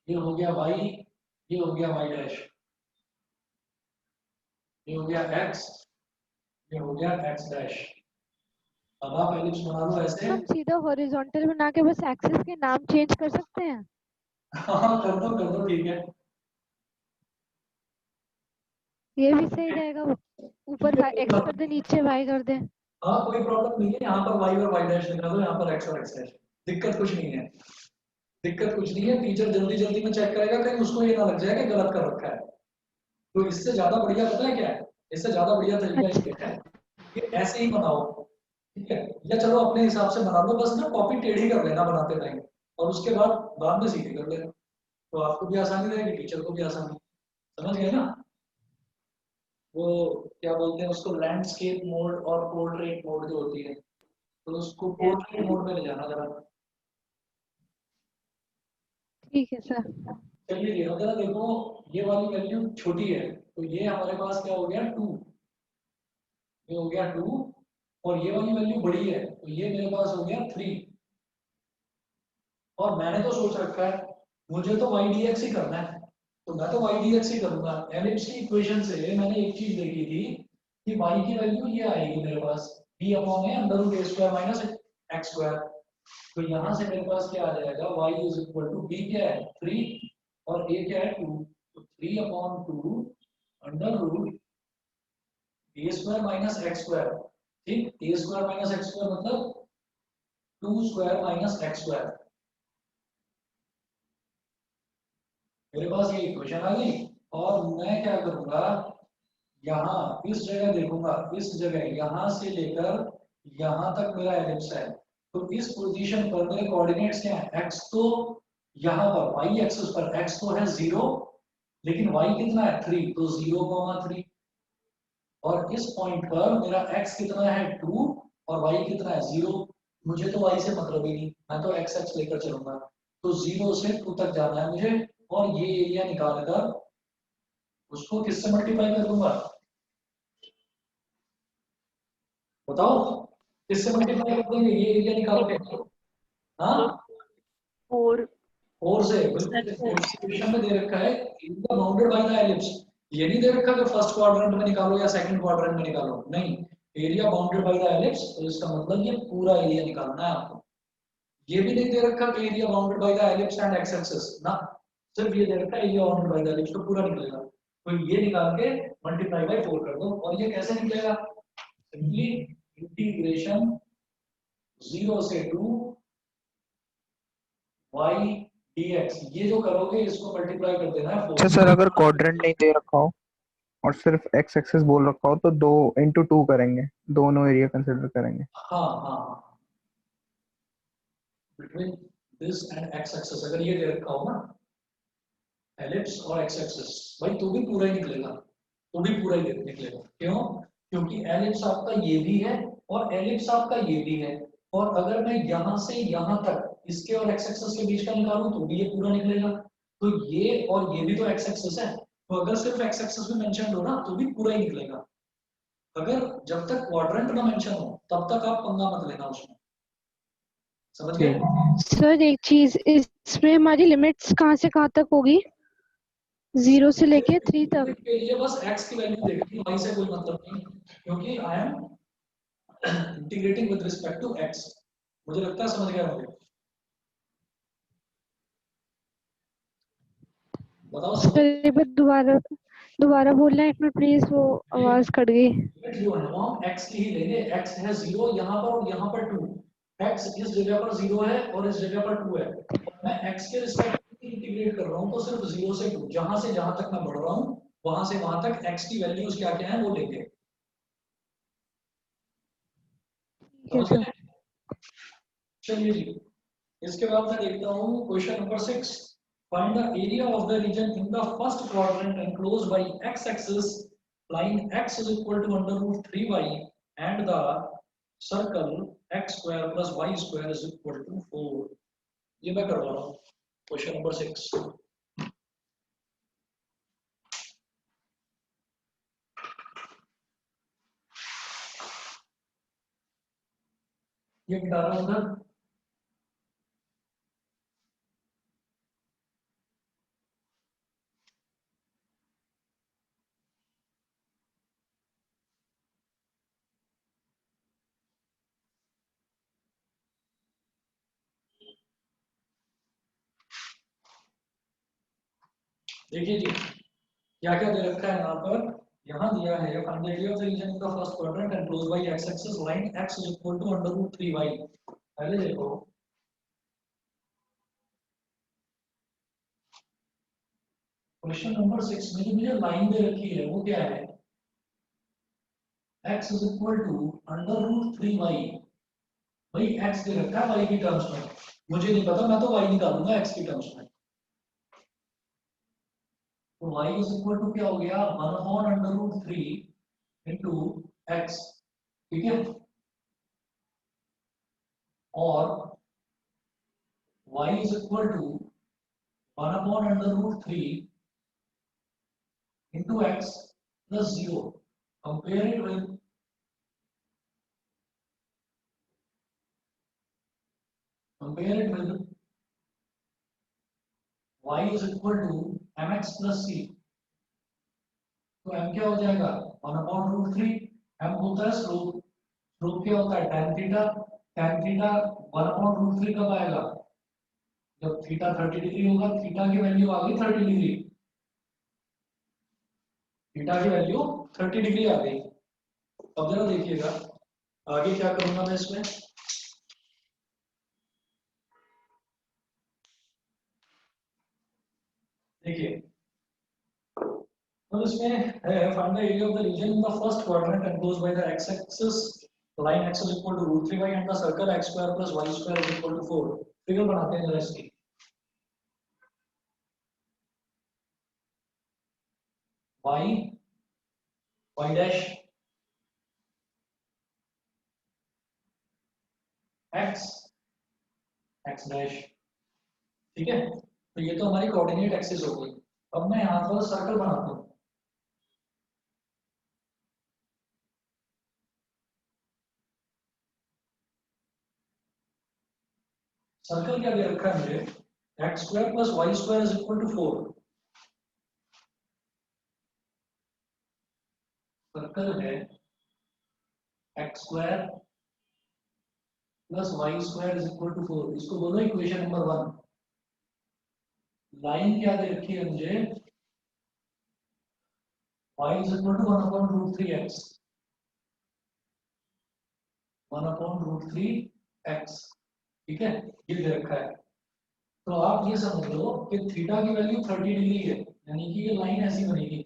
ये हो गया y, ये हो गया y डैश, ये हो गया x, ये हो गया x डैश। अब आप एलिप्स बना लो ऐसे। हम सीधा हॉरिजॉन्टल बना के बस एक्सिस के नाम चेंज कर सकते हैं। हाँ कर दो ठीक है। ये भी सही रहेगा, ऊपर x कर दे, नीचे y कर दे। हाँ कोई प्रॉब्लम नहीं है, यहाँ पर y और y डैश लिखा दो, यहाँ पर x और x डैश, दिक्कत कुछ नहीं है, दिक्कत कुछ नहीं है। टीचर जल्दी जल्दी में चेक करेगा, कहीं उसको ये ना लग जाए कि गलत कर रखा है। तो इससे ज्यादा बढ़िया पता है क्या है, इससे ज्यादा बढ़िया तरीका ये है कि ऐसे ही बनाओ। ठीक है, या चलो अपने हिसाब से बना लो, बस ना कॉपी टेढ़ी कर लेना बनाते टाइम, और उसके बाद में सीधे कर लेना, तो आपको भी आसानी रहेगी, टीचर को भी आसानी। समझ गए ना? वो क्या बोलते हैं उसको, लैंडस्केप मोड और पोर्ट्रेट मोड जो होती है, तो उसको पोर्ट्रेट मोड में ले जाना जरा। ठीक है सर। चलिए जी, अगर देखो ये वाली वैल्यू छोटी है, तो ये हमारे पास क्या हो गया 2, ये हो गया 2, और ये वाली वैल्यू बड़ी है, तो ये मेरे पास हो गया 3। और मैंने तो सोच रखा है मुझे तो y dx ही करना है, तो मैं तो y dx ही करूंगा। एलिप्स की इक्वेशन से मैंने एक चीज देखी थी कि y की वैल्यू ये आएगी मेरे पास, b upon a under root a square minus x square. तो यहाँ से मेरे पास क्या आ जाएगा, y is equal to b क्या है 3 और a क्या है 2, तो 3 upon 2 under root a square minus x square. ठीक, ए स्क्वायर माइनस एक्स स्क्वायर मतलब 2 स्क्वायर माइनस एक्स स्क्वायर। मेरे पास ये इक्वेशन आ गई और मैं क्या करूंगा, यहाँ इस जगह देखूंगा, इस जगह यहाँ से लेकर यहाँ तक मेरा एलिप्स है, तो इस पोजीशन पर मेरे कोऑर्डिनेट्स क्या है, x तो यहाँ पर y एक्सिस पर x तो है 0, लेकिन y कितना है 3, तो 0,3, और इस पॉइंट पर मेरा x कितना है 2 और y कितना है 0। मुझे तो y से मतलब ही नहीं, मैं तो x लेकर चलूंगा, तो 0 से 2 तक जाना है मुझे, और ये एरिया निकालकर उसको किससे मल्टीप्लाई कर दूंगा, बताओ किससे मल्टीप्लाई कर देंगे ये एरिया निकाल के, हाँ 4 4 से। बिल्कुल इक्वेशन में दे रखा है area bounded by the ellipse, ये नहीं दे रखा कि फर्स्ट क्वाड्रेंट में निकालो या सेकंड क्वाड्रेंट में निकालो, नहीं, area bounded by the ellipse, तो इसका मतलब ये पूरा एरिया निकालना है आपको। ये भी नहीं दे रखा कि area bounded by the ellipse and x axis ना, सिर्फ ये दे रखा है area bounded by the ellipse, तो पूरा निकलेगा। तो ये निकाल के मल्टीप्लाई बाय 4 कर दो, और ये कैसे निकलेगा, सिंपली इंटीग्रेशन 0 से 2 y dx, ये जो करोगे इसको मल्टीप्लाई कर देना है 4। अच्छा सर, अगर क्वाड्रेंट नहीं दे रखा हो और सिर्फ एक्स एक्सिस बोल रखा हो तो 2 into 2 करेंगे, दोनों एरिया कंसिडर करेंगे। हाँ हाँ, between this and x axis अगर ये दे रखा हो ना, एलिप्स और एक्स एक्सिस, भाई तो भी पूरा ही निकलेगा, तो भी पूरा ही निकलेगा। क्यों, क्योंकि एलिप्स आपका ये भी है और एलिप्स आपका ये भी है, और अगर मैं यहाँ से यहाँ तक इसके और एक्स एक्सिस के बीच का निकालूं तो भी ये पूरा निकलेगा। तो ये और ये भी तो एक्स एक्सिस है, तो अगर सिर्फ एक्स एक्सिस भी मेंशन हो ना तो भी पूरा ही निकलेगा। अगर जब तक क्वाड्रेंट ना मेंशन हो तब तक आप पंगा मत लेना उसमें, समझ गए। सर एक चीज, इसमें हमारी लिमिट्स कहाँ से कहाँ तक होगी, 0 से लेके 3 तक? के लिए बस x की वैल्यू देखनी, y से कोई मतलब नहीं, क्योंकि I am integrating with respect to x। मुझे लगता है समझ गया होंगे, बताओ समझ। सर एक बार दोबारा दोबारा बोलना एक मिनट प्लीज, वो आवाज कट गई। लिमिट जो है वो हम x की ही लेंगे, x है 0 यहाँ पर और यहाँ पर 2, x इस जगह पर 0 है और इस जगह पर 2 है, और मैं x के रिस्पेक्ट में इंटीग्रेट कर रहा हूँ, तो सिर्फ 0 से 2 जहां से जहां तक मैं बढ़ रहा हूँ वहां से वहां तक x की वैल्यूज क्या क्या है वो लेंगे। समझ गए? चलिए जी, इसके बाद मैं देखता हूँ question number 6। Find the area of the region in the first quadrant enclosed by x axis line x is equal to under root 3y and the circle x square plus y square is equal to 4। ये मैं करवा रहा हूँ question number 6। ये मिटा रहा हूँ उधर, देखिए जी क्या क्या दे रखा है यहाँ पर। यहाँ दिया है find the area of the region in the first quadrant enclosed by x axis line x is equal to under root 3y। पहले देखो क्वेश्चन नंबर 6 में जो मुझे लाइन दे रखी है वो क्या है, x is equal to under root 3y। भाई x दे रखा है y की टर्म्स में, मुझे नहीं पता, मैं तो y निकालूंगा x की टर्म्स में। तो y is equal to क्या हो गया 1 upon under root 3 into x, ठीक है, और y is equal to 1 upon under root 3 into x plus 0। compare it with y is equal to mx plus c। तो m क्या हो जाएगा 1 upon root 3, m होता है स्लोप, प्रूफ क्या होता है tan थीटा 1/√3 कब आएगा जब थीटा 30 डिग्री होगा थीटा की वैल्यू आ गई 30 डिग्री थीटा की वैल्यू 30 डिग्री आ गई। अब जरा देखिएगा आगे क्या करूंगा मैं इसमें देखिए तो इसमें है find the area of the region in the first quadrant enclosed by the x axis line x is equal to √3y and the circle x square plus y square is equal to 4 figure बनाते हैं जरा इसकी y dash x dash ठीक है तो ये तो हमारी कोऑर्डिनेट एक्सिस हो गई। अब मैं यहाँ पर सर्कल बनाता हूँ सर्कल क्या दे रखा है मुझे x square plus y square is equal to 4 circle है x square plus y square is equal to 4 इसको बोलो इक्वेशन नंबर 1। लाइन क्या दे रखी है मुझे y is equal to 1/√3x 1/√3x ठीक है ये दे रखा है। तो आप ये समझ लो कि थीटा की वैल्यू 30 डिग्री है यानी कि ये लाइन ऐसी बनेगी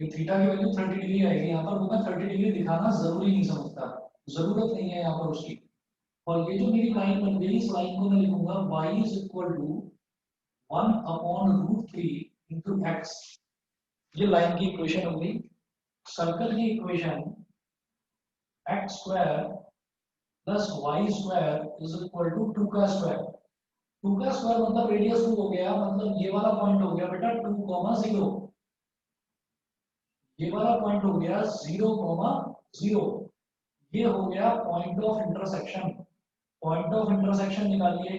ये थीटा की वैल्यू 30 डिग्री आएगी यहाँ पर वो मैं 30 डिग्री दिखाना जरूरी नहीं समझता जरूरत नहीं है यहाँ पर उसकी। और ये जो मेरी लाइन बन गई इस लाइन को मैं लिखूंगा y is equal to 1/√3 into x ये लाइन की इक्वेशन हो गई। सर्कल की equation x square plus y square is equal to 2 का स्क्वायर 2 का स्क्वायर मतलब रेडियस 2 हो गया मतलब ये वाला पॉइंट हो गया बेटा 2,0 ये वाला पॉइंट हो गया 0,0 ये हो गया पॉइंट ऑफ इंटरसेक्शन निकालिए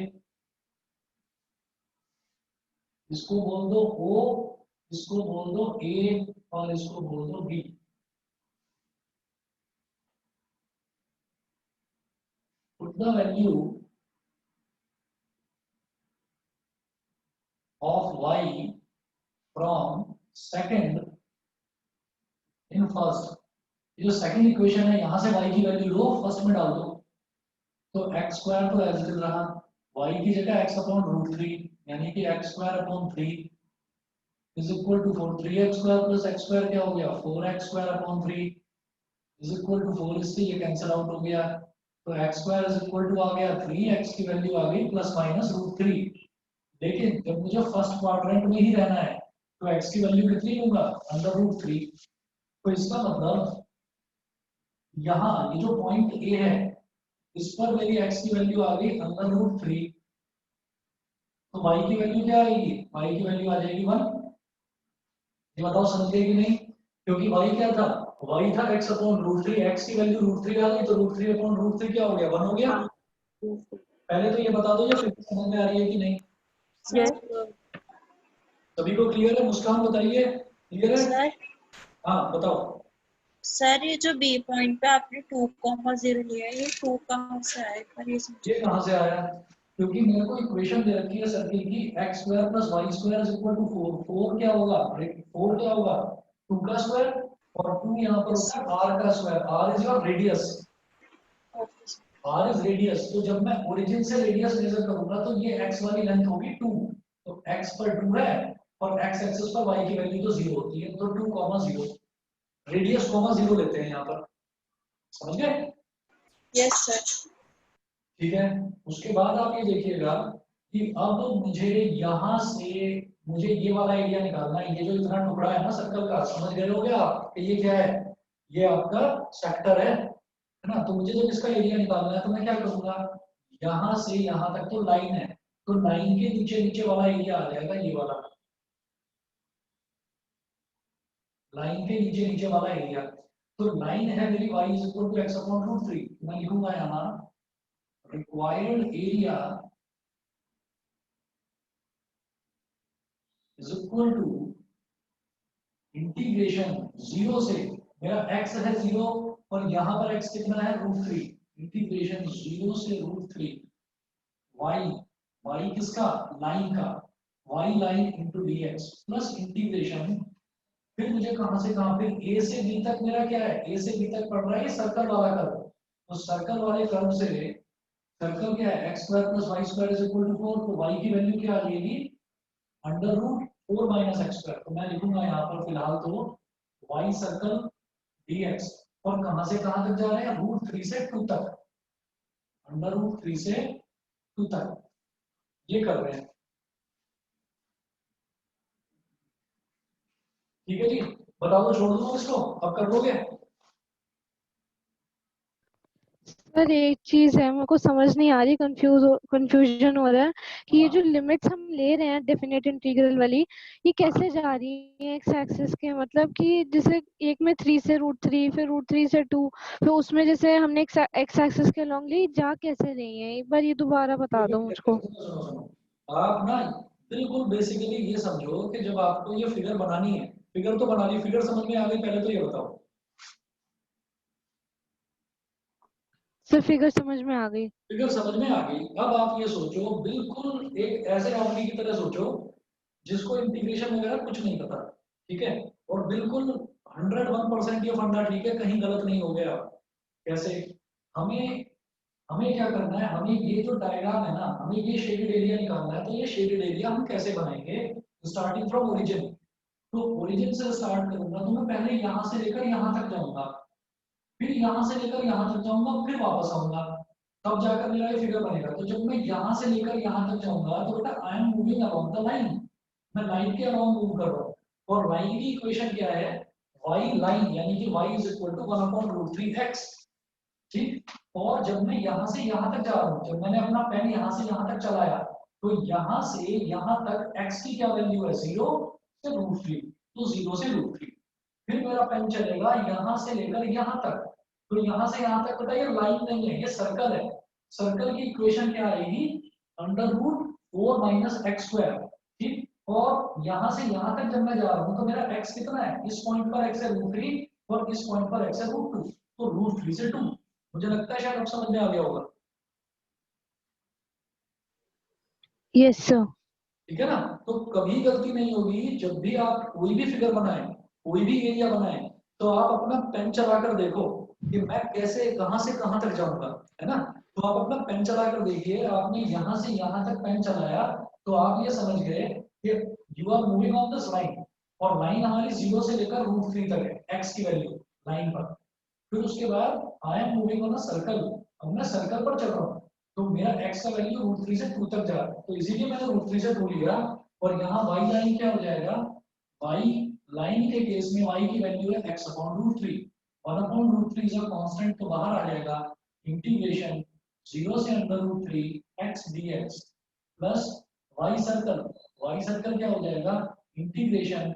इसको बोल दो O इसको बोल दो A और इसको बोल दो B। Put the value of y from second in first ये जो सेकंड इक्वेशन है यहां से y की वैल्यू लो फर्स्ट में डाल दो तो x स्क्वायर तो एज इट इज रहा y की जगह x/√3 यानी कि x square upon 3 is equal to 4 3x square plus x square क्या हो गया 4x square upon 3 is equal to 4 इससे ये कैंसिल आउट हो गया तो x square is equal to आ गया 3x की वैल्यू आ गई प्लस माइनस √3। लेकिन जब मुझे फर्स्ट क्वाड्रेंट में ही रहना है तो x की वैल्यू कितनी लूंगा √3 तो इसका मतलब यहाँ ये जो पॉइंट A है इस पर मेरी x की वैल्यू आ गई √3 तो y की वैल्यू क्या आएगी y की वैल्यू आ जाएगी 1। ये बताओ समझ गए कि नहीं क्योंकि y क्या था y था x/√3 x की वैल्यू √3 आ गई तो √3/√3 क्या हो गया 1 हो गया। पहले तो ये बता दो ये फिर समझ में आ रही है कि नहीं सभी को क्लियर है मुस्कान बताइए क्लियर है सर हाँ बताओ सर ये जो बी पॉइंट पे आपने 2,0 लिया है ये 2 कहाँ से आया पर ये समझ ये कहाँ से आया क्योंकि मेरे को इक्वेशन दे रखी है सर्किल की x square plus y square is equal to 4 4 क्या होगा 4 क्या होगा 2 का स्क्वायर और 2 यहाँ पर होता है r का square r is your radius r is radius तो जब मैं ओरिजिन से रेडियस मेजर करूंगा तो ये x वाली लेंथ होगी 2 तो x पर 2 है और x एक्सिस पर y की वैल्यू तो 0 होती है तो 2,0 रेडियस 0 लेते हैं यहाँ पर समझ गए। यस सर ठीक है उसके बाद आप ये देखिएगा कि अब मुझे यहाँ से मुझे ये वाला एरिया निकालना है ये जो इतना टुकड़ा है ना सर्कल का समझ गए हो क्या आप कि ये क्या है ये आपका सेक्टर है ना तो मुझे जब इसका एरिया निकालना है तो मैं क्या करूंगा यहाँ से यहाँ तक तो लाइन है तो लाइन के नीचे नीचे वाला एरिया आ जाएगा ये वाला लाइन के नीचे नीचे वाला एरिया तो लाइन है मेरी y is equal to x/√3 मैं लिखूंगा यहाँ required area is equal to integration 0 से मेरा x है 0 और यहाँ पर x कितना है √3, इंटीग्रेशन 0 से √3 y किसका लाइन का y line into dx plus integration फिर मुझे कहां से कहां फिर a से b तक मेरा क्या है a से b तक पढ़ रहा है सर्कल वाला कर्व तो सर्कल वाले कर्व से सर्कल क्या है x square plus y square is equal to 4 तो y की वैल्यू क्या आ जाएगी √4 माइनस x स्क्वायर तो मैं लिखूंगा यहाँ पर फिलहाल तो y सर्कल dx और कहां से कहां तक जा रहे हैं √3 से 2 तक √3 से 2 तक ये कर रहे हैं। ठीक है जी बता दो छोड़ दूंगा इसको अब कर लोगे। सर एक चीज है मेरे को समझ नहीं आ रही, कंफ्यूजन हो रहा है कि ये जो लिमिट्स हम ले रहे हैं डेफिनेट इंटीग्रल वाली ये कैसे जा रही है एक्स एक्सिस के, मतलब कि जैसे एक में 3 से √3 फिर √3 से 2 फिर उसमें जैसे हमने एक्स एक्सिस के अलॉन्ग ली जा कैसे रही है, एक बार ये दोबारा बता दो मुझको। आप ना बिल्कुल बेसिकली ये समझो कि जब आपको ये फिगर बनानी है फिगर तो बना ली फिगर समझ में आ गई पहले तो ये बताओ सर फिगर समझ में आ गई। फिगर समझ में आ गई अब आप ये सोचो बिल्कुल एक ऐसे आदमी की तरह सोचो जिसको इंटीग्रेशन वगैरह कुछ नहीं पता ठीक है और बिल्कुल 101% ये फंडा ठीक है कहीं गलत नहीं हो गया कैसे हमें हमें क्या करना है हमें ये जो डायग्राम है ना हमें ये शेडेड एरिया निकालना है तो ये शेडेड एरिया हम कैसे बनाएंगे स्टार्टिंग फ्रॉम ओरिजिन तो ओरिजिन से स्टार्ट करूंगा तो मैं पहले यहाँ से लेकर यहाँ तक जाऊंगा फिर यहाँ से लेकर यहाँ तक जाऊंगा फिर वापस आऊंगा तब जाकर मेरा ये फिगर बनेगा तो जब मैं यहाँ से लेकर यहाँ तक जाऊंगा तो बेटा I am moving around the line मैं लाइन के अराउंड मूव कर रहा हूँ और लाइन की इक्वेशन क्या है y लाइन यानी कि y is equal to 1/√3x ठीक और जब मैं यहाँ से यहाँ तक जा रहा हूँ जब मैंने अपना पेन यहाँ से यहाँ तक चलाया तो यहाँ से यहाँ तक x की क्या वैल्यू है 0 से √3 तो 0 से √3 फिर मेरा पेन चलेगा यहाँ से लेकर यहाँ तक तो यहाँ से यहाँ तक बेटा ये लाइन नहीं है ये सर्कल है सर्कल की इक्वेशन क्या आएगी √4 माइनस एक्स स्क्वायर ठीक और यहाँ से यहाँ तक जब मैं जा रहा हूँ तो मेरा x कितना है इस पॉइंट पर x है √3 और इस पॉइंट पर x है √2 तो √3 से 2 मुझे लगता है शायद अब समझ में आ गया होगा। Yes sir. ठीक है ना तो कभी गलती नहीं होगी जब भी आप कोई भी फिगर बनाएं कोई भी एरिया बनाएं तो आप अपना पेन चलाकर देखो कि मैं कैसे कहां से कहां तक जाऊंगा है ना तो आप अपना पेन चलाकर देखिए आपने यहां से यहां तक पेन चलाया तो आप ये समझ गए कि you are moving on this line और लाइन हमारी 0 से लेकर √3 तक है x की वैल्यू लाइन पर फिर उसके बाद I am moving on a circle अब मैं सर्कल पर चल रहा हूँ तो मेरा x का वैल्यू √3 से 2 तक जा रहा है तो इसीलिए मैंने √3 से 2 लिया और यहाँ y लाइन क्या हो जाएगा y लाइन के केस में y की वैल्यू है x/√3 1/√3 इज अ कांस्टेंट तो बाहर आ जाएगा इंटीग्रेशन 0 से √3 x dx plus y circle क्या हो जाएगा इंटीग्रेशन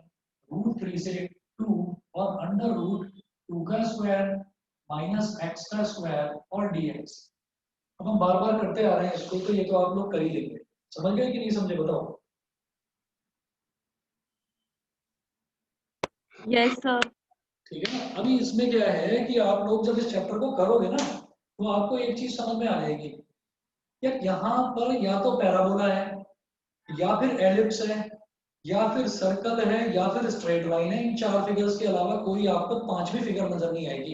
√3 से 2 और √2 का स्क्वायर माइनस x का स्क्वायर और dx अब हम बार बार करते आ रहे हैं इसको तो ये तो आप लोग कर ही लेंगे समझ गए कि नहीं समझे बताओ। Yes sir. ठीक है ना अभी इसमें क्या है कि आप लोग जब इस चैप्टर को करोगे ना तो आपको एक चीज समझ में आ जाएगी यार यहाँ पर या तो पैराबोला है या फिर एलिप्स है या फिर सर्कल है या फिर स्ट्रेट लाइन है इन 4 फिगर्स के अलावा कोई आपको 5वीं फिगर नजर नहीं आएगी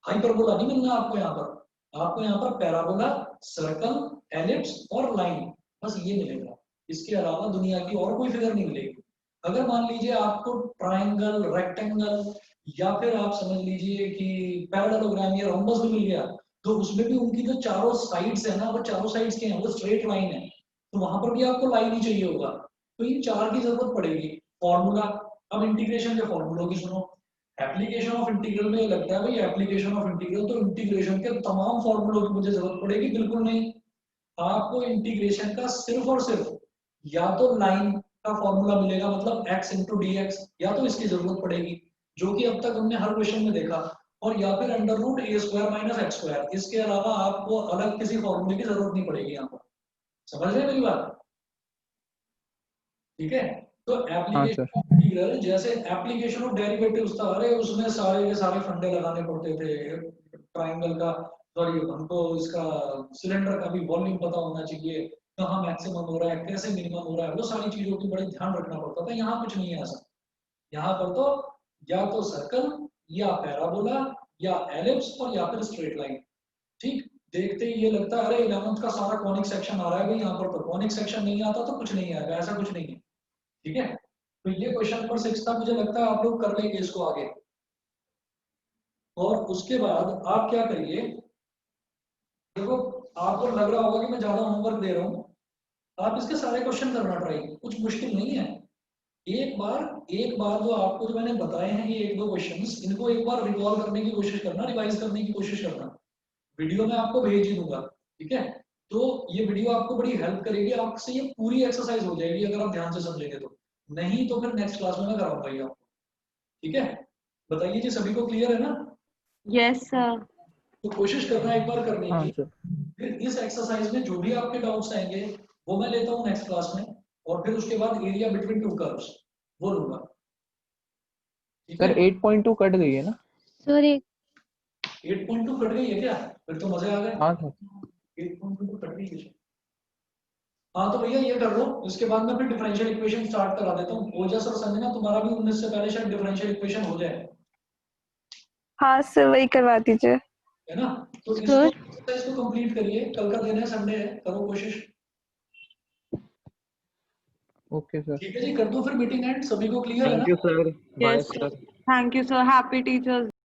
हाइपरबोला नहीं मिलना आपको यहाँ पर पैराबोला सर्कल एलिप्स और लाइन बस ये मिलेगा इसके अलावा दुनिया की और कोई फिगर नहीं मिलेगी। अगर मान लीजिए आपको ट्रायंगल रेक्टेंगल या फिर आप समझ लीजिए कि पैरेललोग्राम या रोम्बस भी मिल गया तो उसमें भी उनकी जो चारों साइड्स है ना वो चारों साइड्स के हैं वो स्ट्रेट लाइन है तो वहां पर भी आपको लाइन ही चाहिए होगा तो इन 4 की जरूरत पड़ेगी। फॉर्मूला अब इंटीग्रेशन के फॉर्मूलों की सुनो एप्लीकेशन ऑफ इंटीग्रल में लगता है भाई एप्लीकेशन ऑफ इंटीग्रल तो इंटीग्रेशन के तमाम फॉर्मूलों की मुझे जरूरत पड़ेगी बिल्कुल नहीं आपको इंटीग्रेशन का सिर्फ और सिर्फ या तो लाइन का फॉर्मूला मिलेगा मतलब x into dx या तो इसकी जरूरत पड़ेगी जो कि अब तक हमने हर क्वेश्चन में देखा और या फिर √a² माइनस x²। इसके अलावा आपको अलग किसी फॉर्मूले की जरूरत नहीं पड़ेगी यहाँ पर समझ रहे मेरी बात। ठीक है तो एप्लीकेशन ऑफ इंटीग्रल, जैसे एप्लीकेशन ऑफ डेरिवेटिव्स था, अरे उसमें सारे के सारे फंडे लगाने पड़ते थे, ट्राइंगल का, सॉरी हमको इसका सिलेंडर का भी वॉल्यूम पता होना चाहिए, कहाँ मैक्सिमम हो रहा है, कैसे मिनिमम हो रहा है, वो सारी चीजों की बड़े ध्यान रखना पड़ता था। यहाँ कुछ नहीं है ऐसा। यहाँ पर तो या तो सर्कल या पैराबोला या एलिप्स और या फिर स्ट्रेट लाइन। ठीक, देखते ही ये लगता है अरे 11th का सारा कॉनिक सेक्शन आ रहा है भाई, यहाँ पर तो कॉनिक सेक्शन नहीं आता तो कुछ नहीं आएगा, ऐसा कुछ नहीं है। ठीक है, तो ये क्वेश्चन नंबर 6 था, मुझे लगता है आप लोग कर लेंगे इसको आगे। और उसके बाद आप क्या करिए, देखो आपको लग रहा होगा कि मैं ज्यादा होमवर्क दे रहा हूँ, आप इसके सारे क्वेश्चन करना ट्राई, कुछ मुश्किल नहीं है। एक बार जो आपको जो मैंने बताए हैं ये 1-2 क्वेश्चंस, इनको एक बार रिकॉल करने की कोशिश करना, रिवाइज करने की कोशिश करना। वीडियो में आपको भेज ही दूंगा, ठीक है। तो ये वीडियो आपको बड़ी हेल्प करेगी, आपसे ये पूरी एक्सरसाइज हो जाएगी अगर आप ध्यान से समझेंगे तो, नहीं तो फिर नेक्स्ट क्लास में मैं कराऊंगा ये आपको। ठीक है, बताइए जी सभी को क्लियर है ना? Yes sir. तो कोशिश करना एक बार करने हाँ की। सर। फिर इस एक्सरसाइज में जो भी आपके डाउट्स आएंगे वो मैं लेता हूँ नेक्स्ट क्लास में, और फिर उसके बाद एरिया बिटवीन टू कर्व्स वो लूंगा। ठीक है, सर 8.2 कट गई है ना? सर एक 8.2 कट गई है क्या? फिर तो मजे आ गए। हाँ सर। 8.2 तो कट गई है। हाँ तो भैया ये कर लो, इसके बाद मैं फिर डिफरेंशियल इक्वेशन स्टार्ट करा देता हूँ। ओजस और संजना तुम्हारा भी 19 से पहले शायद डिफरेंशियल इक्वेशन हो जाए, हाँ सर वही करवा दीजिए। है ना? तो सर। इसको कंप्लीट करिए, कल का दिन है, संडे है, करो कोशिश। Okay sir. ठीक है जी, कर दो फिर मीटिंग एंड, सभी को क्लियर है ना? Thank you sir, bye yes sir. Sir. Thank you sir. Happy teachers